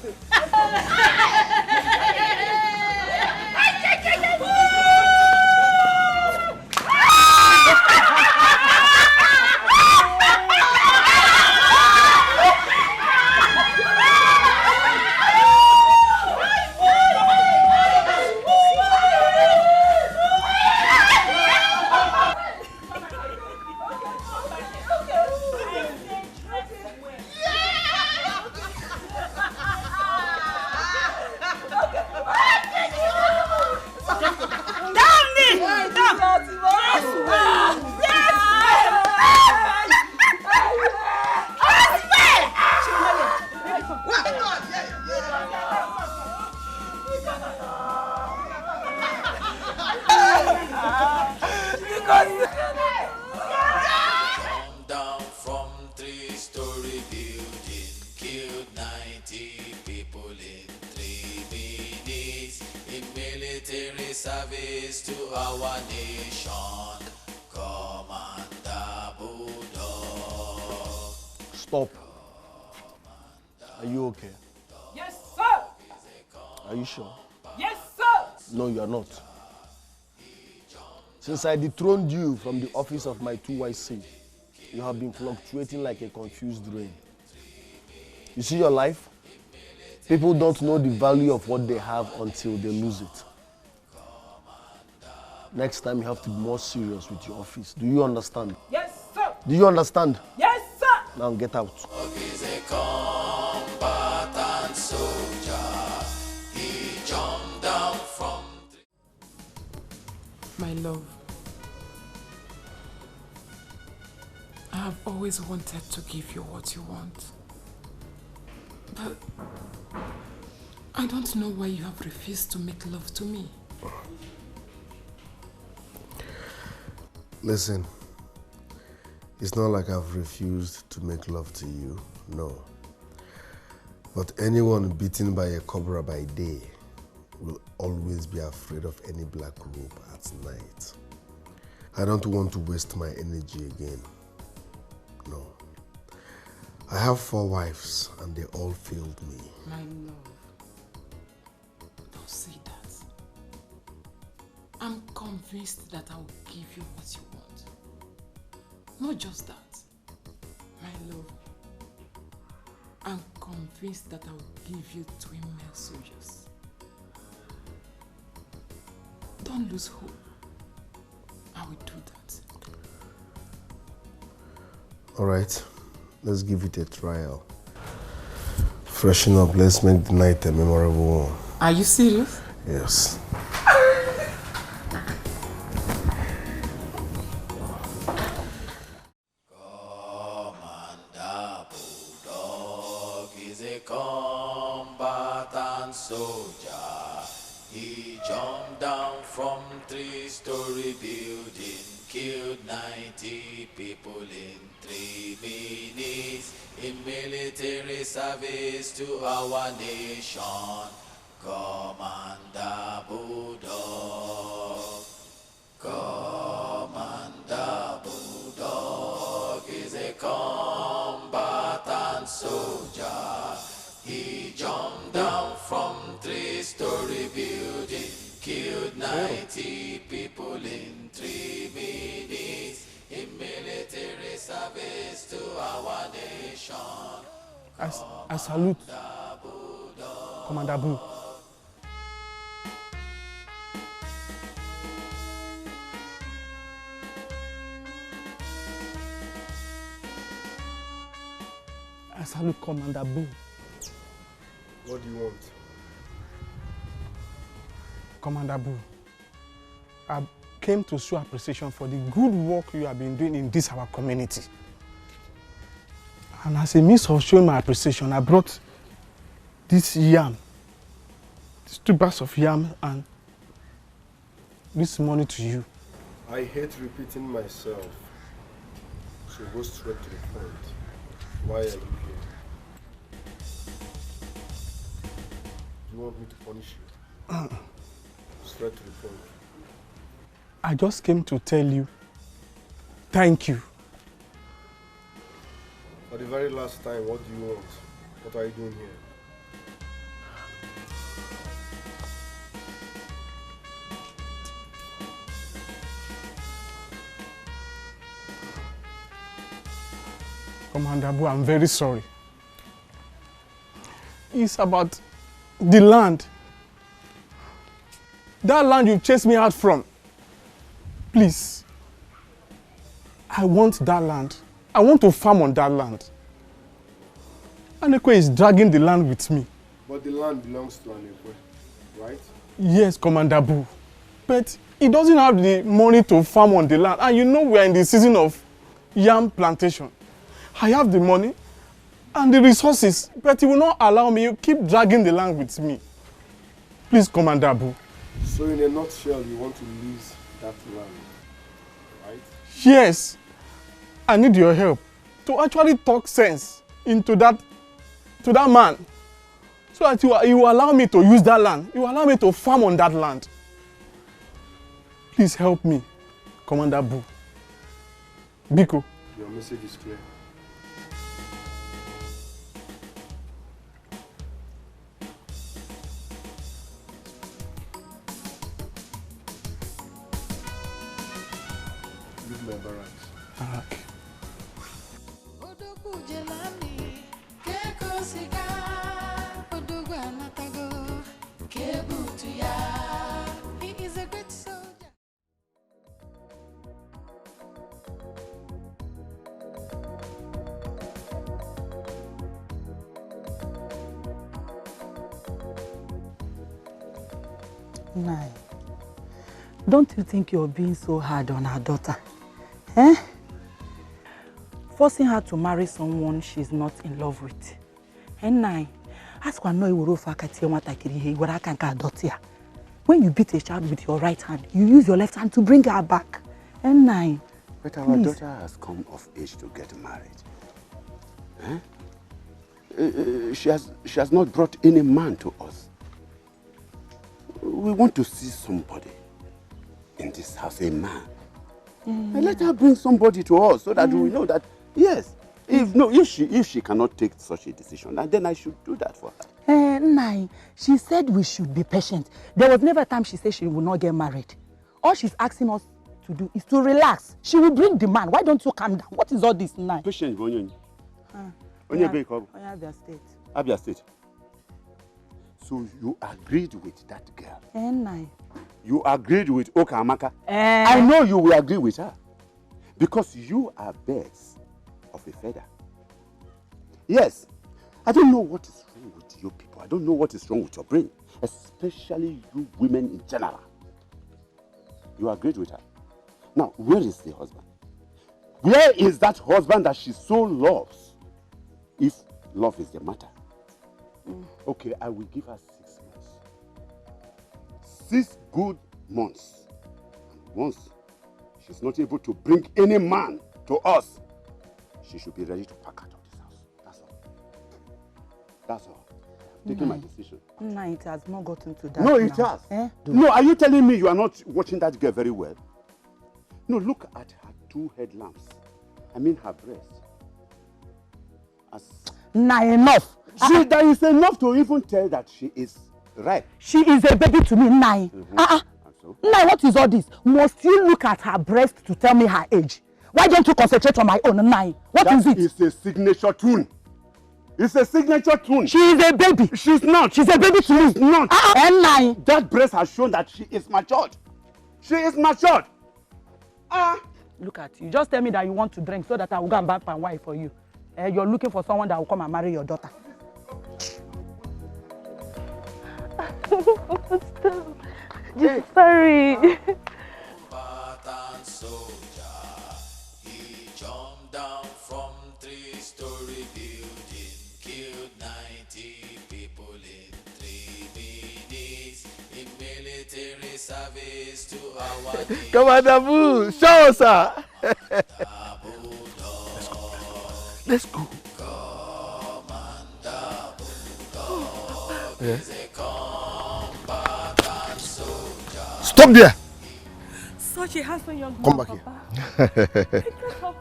Down from 3-story building, killed 90 people in 3 minutes in military service to our nation. Commander Bulldog. Stop. Are you okay? Yes, sir. Are you sure? Yes, sir. No, you are not. Since I dethroned you from the office of my 2YC, you have been fluctuating like a confused rain. You see your life? People don't know the value of what they have until they lose it. Next time you have to be more serious with your office. Do you understand? Yes, sir. Do you understand? Yes, sir. Now get out. He's a combatant soldier. He jumped down from My love, I have always wanted to give you what you want. But I don't know why you have refused to make love to me. Listen, it's not like I've refused to make love to you, no. But anyone beaten by a cobra by day will always be afraid of any black robe at night. I don't want to waste my energy again. No. I have 4 wives and they all failed me. My love, don't say that. I'm convinced that I will give you what you want. Not just that. My love, I'm convinced that I will give you twin male soldiers. Don't lose hope. I will do that. All right, let's give it a trial. Freshen up, let's make the night a memorable one. Are you serious? Yes. Commander Bulldog is a combatant soldier. He jumped down from 3-story building, killed 90 people in 3 minutes in military service to our nation. Commander Bulldog. Commander Bulldog is a combatant soldier. He jumped down from 3-story building, killed 90 people in 3 minutes in military service to our nation. I salute Commander Blue. I salute Commander Blue. What do you want? Commander Blue, I came to show appreciation for the good work you have been doing in this our community. And as a means of showing my appreciation, I brought this yam, these 2 bags of yam and this money to you. I hate repeating myself, so go straight to the point. Why are you here? Do you want me to punish you? Straight to the point. I just came to tell you, thank you. For the very last time, what do you want? What are you doing here? Commander Abu, I'm very sorry. It's about the land. That land you chased me out from. Please. I want that land. I want to farm on that land. Anekwe is dragging the land with me. But the land belongs to Anekwe, right? Yes, Commander Abu. But he doesn't have the money to farm on the land. And you know we are in the season of yam plantation. I have the money and the resources, but he will not allow me. You keep dragging the land with me. Please, Commander Abu. So in a nutshell, you want to lease that land, right? Yes. I need your help to actually talk sense into that man. So that you will allow me to use that land. You will allow me to farm on that land. Please help me, Commander Abu. Biko. Your message is clear. Leave my barracks. Okay. He is a great soldier. Nai, don't you think you're being so hard on our daughter? Eh? Forcing her to marry someone she's not in love with. And Nai, ask when you beat a child with your right hand, you use your left hand to bring her back. And Nai, but our daughter has come of age to get married. She has not brought any man to us. We want to see somebody in this house, a man. And let her bring somebody to us so that we know that, yes, if she cannot take such a decision, then I should do that for her. Nai, she said we should be patient. There was never a time she said she will not get married. All she's asking us to do is to relax. She will bring the man. Why don't you calm down? What is all this, Nai? Patient, Abia State. Abia State. So you agreed with that girl? Nai. You agreed with Okamaka? I know you will agree with her. Because you are birds of a feather. Yes. I don't know what is wrong with you people. I don't know what is wrong with your brain. Especially you women in general. You agreed with her. Now, where is the husband? Where is that husband that she so loves? If love is the matter. Okay, I will give her 6 months. 6 good months. And once she's not able to bring any man to us, she should be ready to pack out of this house. That's all. That's all. I've taken my decision. No, it has not gotten to that. No, it has. No, are you telling me you are not watching that girl very well? No, look at her 2 headlamps. I mean her breast. Nah, enough. There is enough to even tell that she is right. She is a baby to me, Nai. Nai, what is all this? Must you look at her breast to tell me her age? Why don't you concentrate on my own, Nai? What is it? It's a signature tune. It's a signature tune. She is a baby. She's not. She's a baby to me. She's not. Nai. That breast has shown that she is matured. She is matured. Look at you. Just tell me that you want to drink so that I will go and buy palm wine for you. You're looking for someone that will come and marry your daughter. Stop. Just sorry. He jumped down from 3-story building, killed 90 people in 3 minutes in military service to our Commander Boo, show us, sir. Let's go. Yeah. Stop there. Such a handsome young man. Come back here.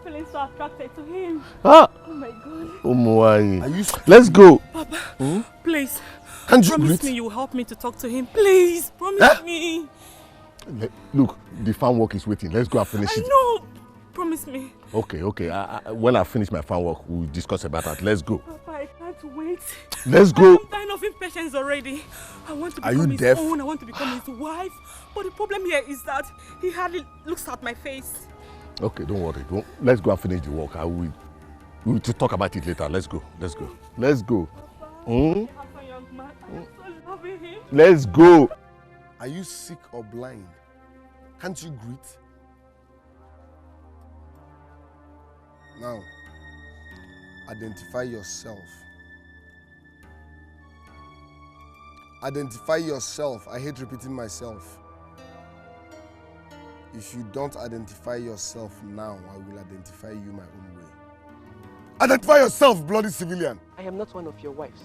feeling so attracted to him. Ah. Oh my God. Let's go. Papa, Hmm? please. Can't you promise greet? me you will help me to talk to him. Please, promise me. Look, the farm work is waiting. Let's go and finish I it. know. Promise me. Okay. When I finish my farm work, we'll discuss about that. Let's go. Papa, I can't wait. Let's go. I'm dying of impatience already. I want to Are become you his deaf? own. I want to become his wife. But the problem here is that he hardly looks at my face. Okay, don't worry. Let's go and finish the work. We'll talk about it later. Let's go. Let's go. Hmm? Young man, I'm so loving him. Let's go. Are you sick or blind? Can't you greet? Now, identify yourself. Identify yourself. I hate repeating myself. If you don't identify yourself now, I will identify you my own way. Identify yourself, bloody civilian. I am not one of your wives.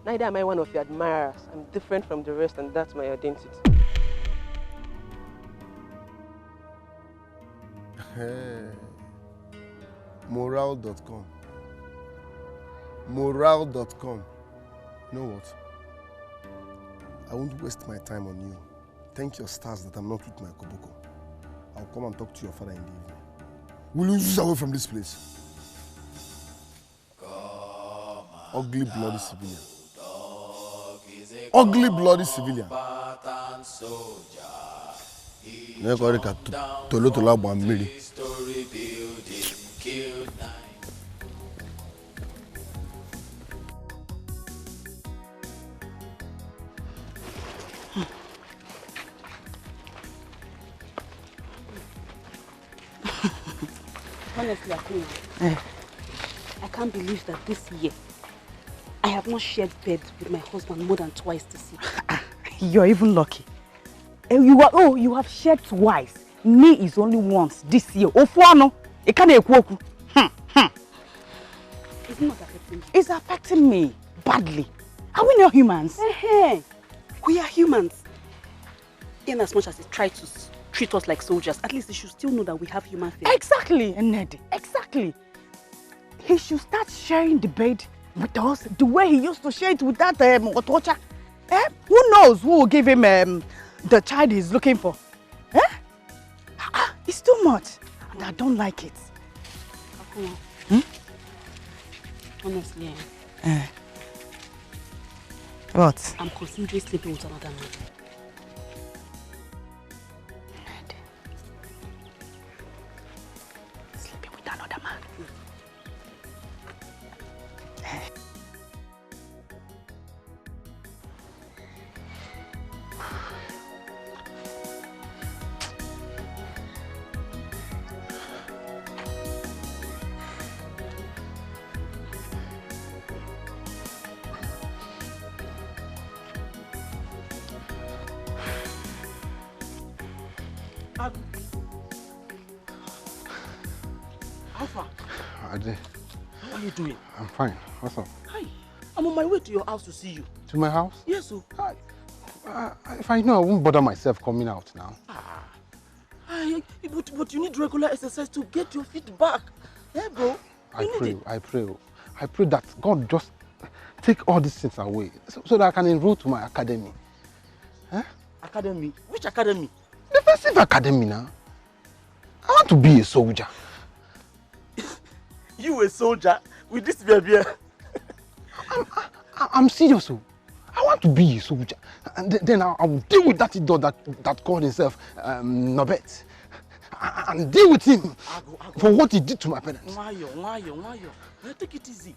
Neither am I one of your admirers. I'm different from the rest, and that's my identity. Moral.com. Moral.com. You know what? I won't waste my time on you. Thank your stars that I'm not with my koboko. I'll come and talk to your father in the evening. Will you use away from this place? Ugly bloody civilian. Ugly bloody civilian. Honestly, I can't believe that this year I have not shared bed with my husband more than twice this year. You're even lucky. You have shared twice. Me is only once this year. Ofuano, it can't ekwoku. It's not affecting me. It's affecting me badly. Are we not humans? We are humans. In as much as they try to treat us like soldiers, at least they should still know that we have human feelings. Exactly, Ned. Exactly. He should start sharing the bed with us the way he used to share it with that Otocha. Who knows who will give him the child he's looking for? It's too much, and I don't like it. Honestly, What? I'm considering sleeping with another man. Sleeping with another man? How far? Ade, How are you doing? I'm fine. What's up? Hi. I'm on my way to your house to see you. To my house? Yes, sir. If I know, I won't bother myself coming out now. But you need regular exercise to get your feet back. Yeah, bro. I pray that God just take all these things away so that I can enroll to my academy. Academy? Which academy? Defensive academy now. I want to be a soldier. You a soldier with this baby? I'm serious. I want to be a soldier. And then I will deal with that idiot that called himself Nobet. And deal with him for what he did to my parents. Wayo. Take it easy.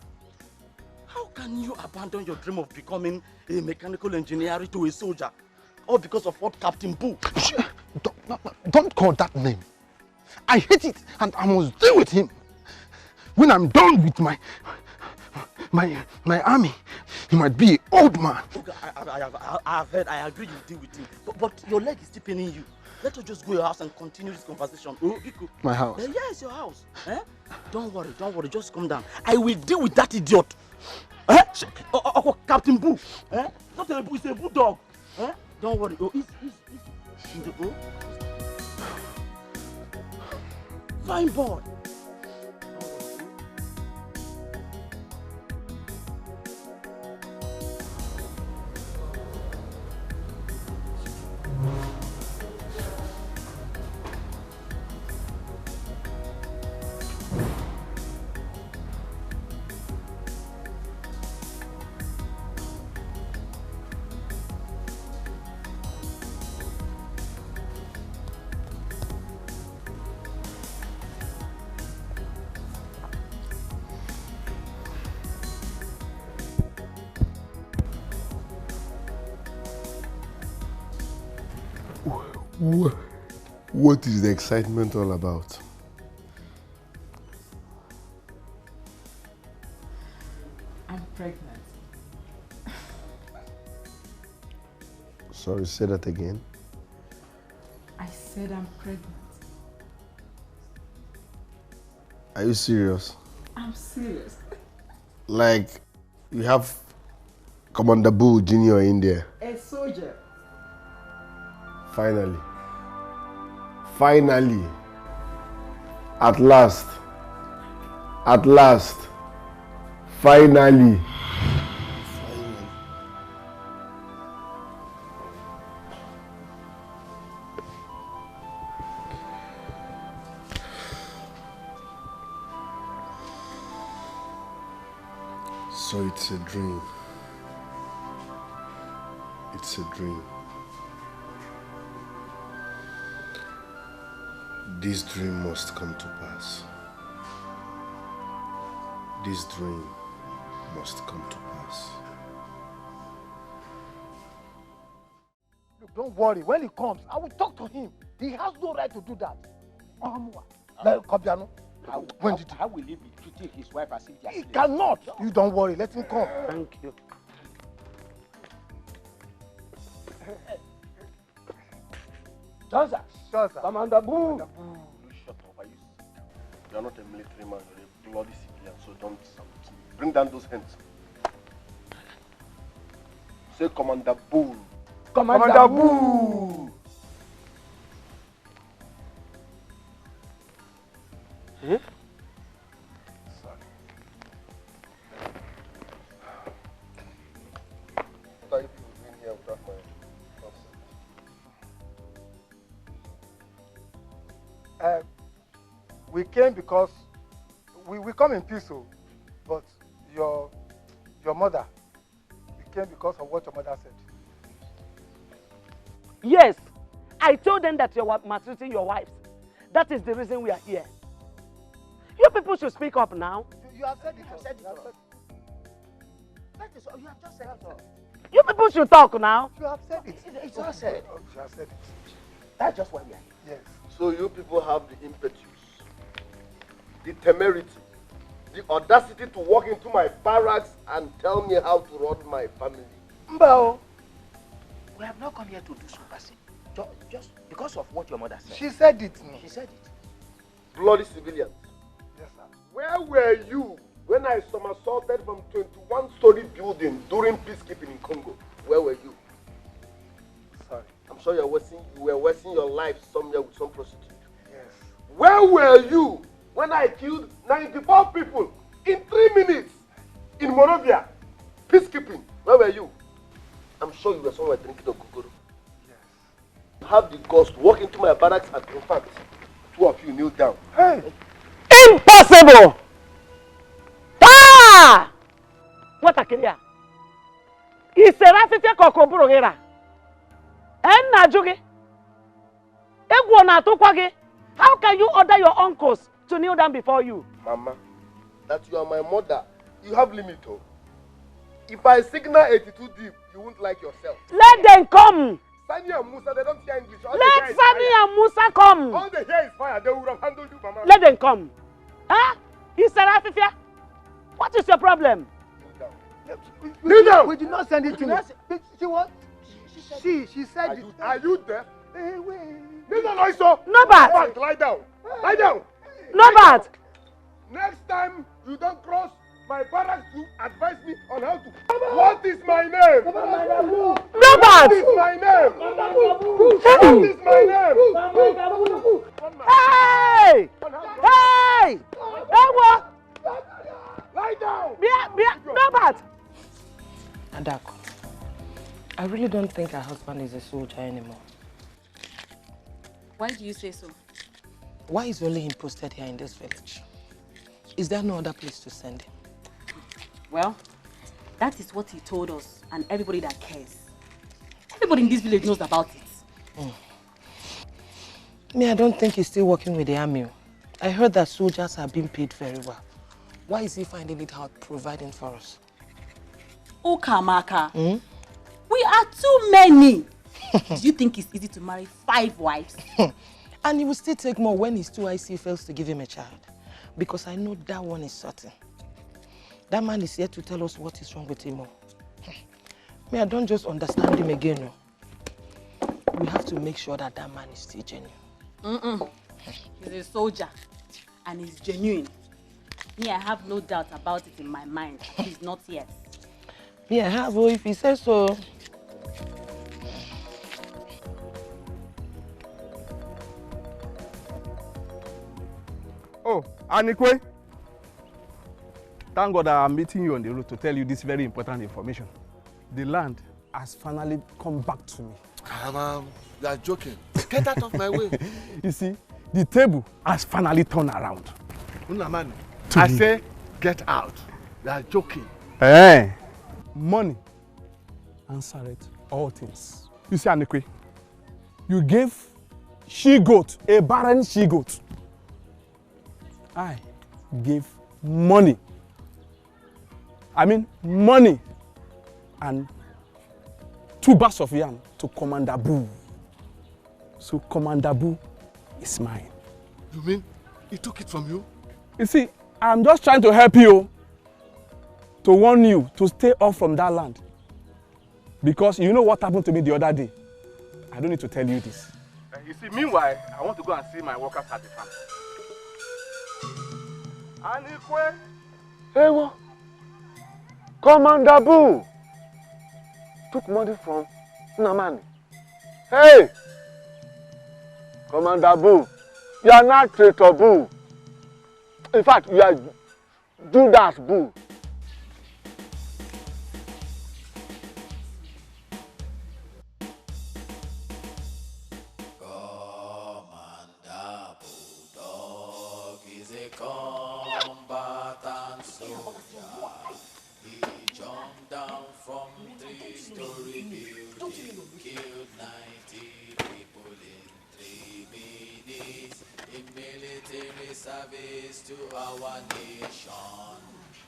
How can you abandon your dream of becoming a mechanical engineer to a soldier? All because of what Captain Boo? Don't call that name. I hate it and I must deal with him. When I'm done with my army, he might be an old man. Okay, I have heard, I agree you deal with him. But your leg is still paining you. Let us just go to your house and continue this conversation. My house? Yes, your house. Don't worry, just calm down. I will deal with that idiot. Captain Boo. Not a boo, it's a bulldog. Don't worry. Fine boy. What is the excitement all about? I'm pregnant. Sorry, say that again. I said I'm pregnant. Are you serious? I'm serious. Like, you have Commander Boo Jr. in there. A soldier. Finally. Finally. At last. At last. Finally. So it's a dream. It's a dream. This dream must come to pass. This dream must come to pass. Look, don't worry. When he comes, I will talk to him. He has no right to do that. Kobiano. How will he be treating his wife as if they are He slaves? cannot. You don't worry. Let him come. Thank you. Johnson. Commander Boo. Shut up. You're not a military man. You're a bloody civilian. So don't bring down those hands. Say Commander Boo. Commander Boo. Hmm? What are you people doing here without my consent? We came because we come in peace, but your mother, we came because of what your mother said. Yes, I told them that you were maltreating your wives. That is the reason we are here. You people should speak up now. You have said it. That is all. You have just said it all. You people should talk now. You have said it. It's all said. You have said it. That's just why we are here. Yes. So you people have the impetus, the temerity, the audacity to walk into my barracks and tell me how to run my family. Mbao, we have not come here to do super. Just because of what your mother said. She said it. She said it. Bloody civilians. Yes, sir. Where were you when I somersaulted from 21-story building during peacekeeping in Congo? Where were you? Sorry. I'm sure you were wasting your life somewhere with some prostitute. Yes. Where were you when I killed 94 people in 3 minutes in Monrovia? Peacekeeping. Where were you? I'm sure you were somewhere drinking a gogoro. Yes. Have the guts to walk into my barracks and in fact, 2 of you kneel down. Hey! Impossible! Ah! What a killer! It's a rafifia kokoburo hera. Enna jugi. Egwo na tokwage. How can you order your uncles to kneel down before you? Mama, that you are my mother, you have limit. Oh. If I signal 82 deep, you won't like yourself. Let them come. Sani and Musa, they don't hear English. Let Sani and Musa come. All they hear is fire. They would have handled you, Mama. Let them come. Huh? Is Serafifia? What is your problem? Kneel down. We did not send it to her. She what? She said it. Are you there? Hey, wait. Kneel down, Oiso. No bad. Lie down. Lie down. No bad. Next time you don't cross my barracks to advise me on how to. What is my name? No bad. What is my name? What is my name? Hey! Hey! Ewo! Lie down. No bad. Adako, I really don't think her husband is a soldier anymore. Why do you say so? Why is only him posted here in this village? Is there no other place to send him? Well, that is what he told us and everybody that cares. Everybody in this village knows about it. Me, I don't think he's still working with the army. I heard that soldiers are being paid very well. Why is he finding it hard providing for us? Okamaka, we are too many. Do you think it's easy to marry 5 wives? And it will still take more when his 2 IC fails to give him a child. Because I know that one is certain. That man is here to tell us what is wrong with him. Me, I don't just understand him again. No. We have to make sure that that man is still genuine. He's a soldier and he's genuine. Me, I have no doubt about it in my mind. He's not yet. Me, I have, if he says so. Oh, Anikwe. Thank God I'm meeting you on the road to tell you this very important information. The land has finally come back to me. You are joking. Get out of my way. You see, the table has finally turned around. Unamani, I say get out. You are joking. Hey. Money answered all things. You see, Anikwe, you gave she-goat, a barren she-goat. I gave money. I mean money and 2 bags of yam to Commander Boo. So Commander Boo is mine. You mean he took it from you? You see, I'm just trying to help you, to warn you to stay off from that land. Because you know what happened to me the other day. I don't need to tell you this. You see, meanwhile, I want to go and see my workers at the farm. Anikwe. Hey, what? Commander Boo took money from Namani. Hey! Commander Boo, you are not traitor Boo. In fact, you are Judas Boo. Service to our nation,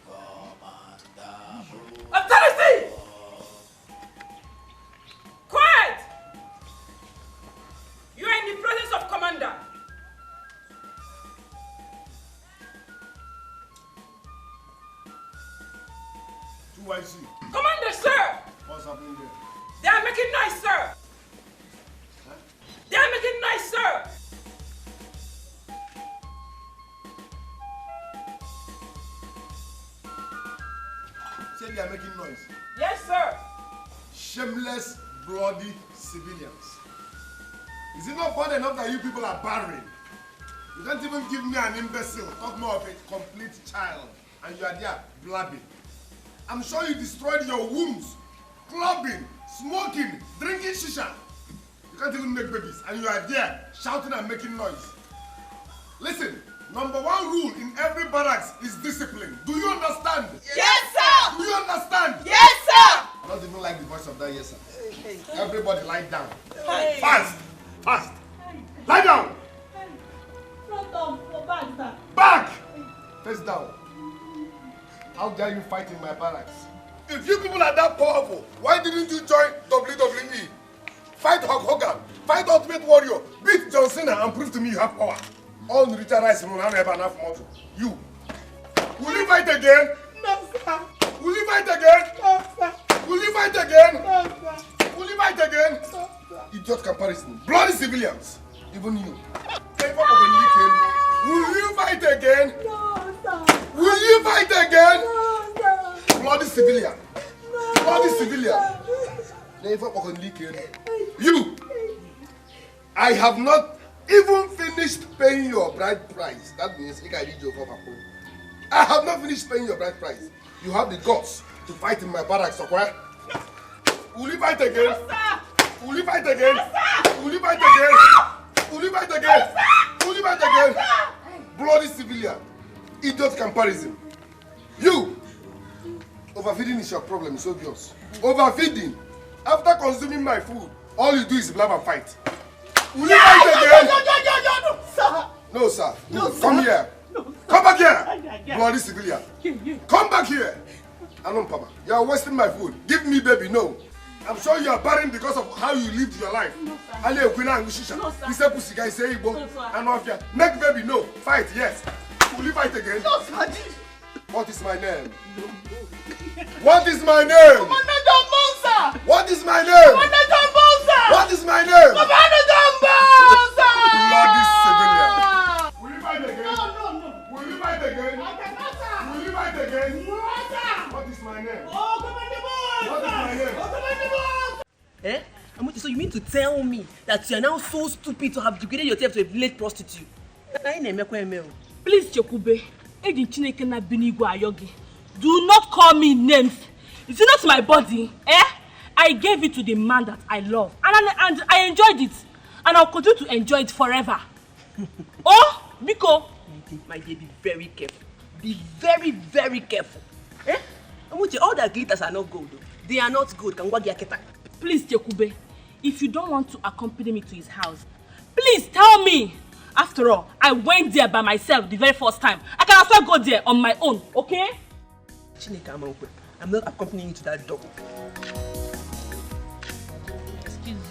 Commander Boo. Authority! Quiet! You are in the presence of Commander. Who I see? Commander, sir! What's happening there? They are making noise, sir! Huh? They are making noise, sir! Say they are making noise. Yes, sir. Shameless, bloody civilians. Is it not bad enough that you people are barren? You can't even give me an imbecile, talk more of a complete child, and you are there blabbing. I'm sure you destroyed your wombs, clubbing, smoking, drinking shisha. You can't even make babies, and you are there shouting and making noise. Listen, number 1 rule in every barracks is discipline. Do you understand? Yes, sir! Do you understand? Yes, sir! I don't even like the voice of that yes, sir. Everybody lie down. Hey. Fast! Fast! Lie down! Front of back, sir. Back! Face down. How dare you fight in my barracks? If you people are that powerful, why didn't you join WWE? Fight Hulk Hogan, fight Ultimate Warrior, beat John Cena and prove to me you have power. All Richard Rice will not have enough muscle. You. Will you fight again? No, sir. Will you fight again? No, sir. Will you fight again? No, sir. Will you fight again? No, sir. Idiot comparison. Bloody civilians. Even you. Will you fight again? No, sir. Will you fight again? No, sir. Bloody civilian. No, Bloody civilian. You. I have not even finished paying your bride price. That means I have not finished paying your bride price. You have the guts to fight in my barracks, okay? Will you fight again? No, sir. Will you fight again? No, sir. Will you fight again? Will you fight again? Will you fight again? Bloody civilian. Idiot comparison. You. Overfeeding is your problem, it's obvious. Overfeeding. After consuming my food, all you do is blab and fight. Will you fight again? No, sir. No, sir. No, Come sir. here. No, Come back here. Yeah. Bloody civilian. Come back here. Anon Papa, you are wasting my food. Give me baby, no. I'm sure you are barren because of how you lived your life. No, sir. No, sir. He said pussy guy, say Igbo. No, sir. And Mafia. Make baby, no. Fight, yes. Will you fight again? No, sir. What is my name? What is my name? Commander Jumbo, sir. What is my name? Commander Jumbo, sir. What is my name? Commander Jumbo, sir. Bloody civilian. Will you fight again? No. Will you fight again? I cannot, sir. Will you fight again? No, sir. What is my name? Oh, Commander Boss, What is my name? Oh, Commander Boss. Eh? So you mean to tell me that you are now so stupid to have degraded yourself to a village prostitute? Please, Chekube, do not call me names. Is it not my body? I gave it to the man that I love, and I enjoyed it, and I'll continue to enjoy it forever. Oh, Biko, my dear, be very careful. Be very, very careful. All the glitters are not gold. They are not good. Please, Chekube, if you don't want to accompany me to his house, please tell me. After all, I went there by myself the very first time. I can also go there on my own, okay? I'm not accompanying you to that door. Excuse me.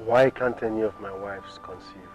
Why can't any of my wives conceive?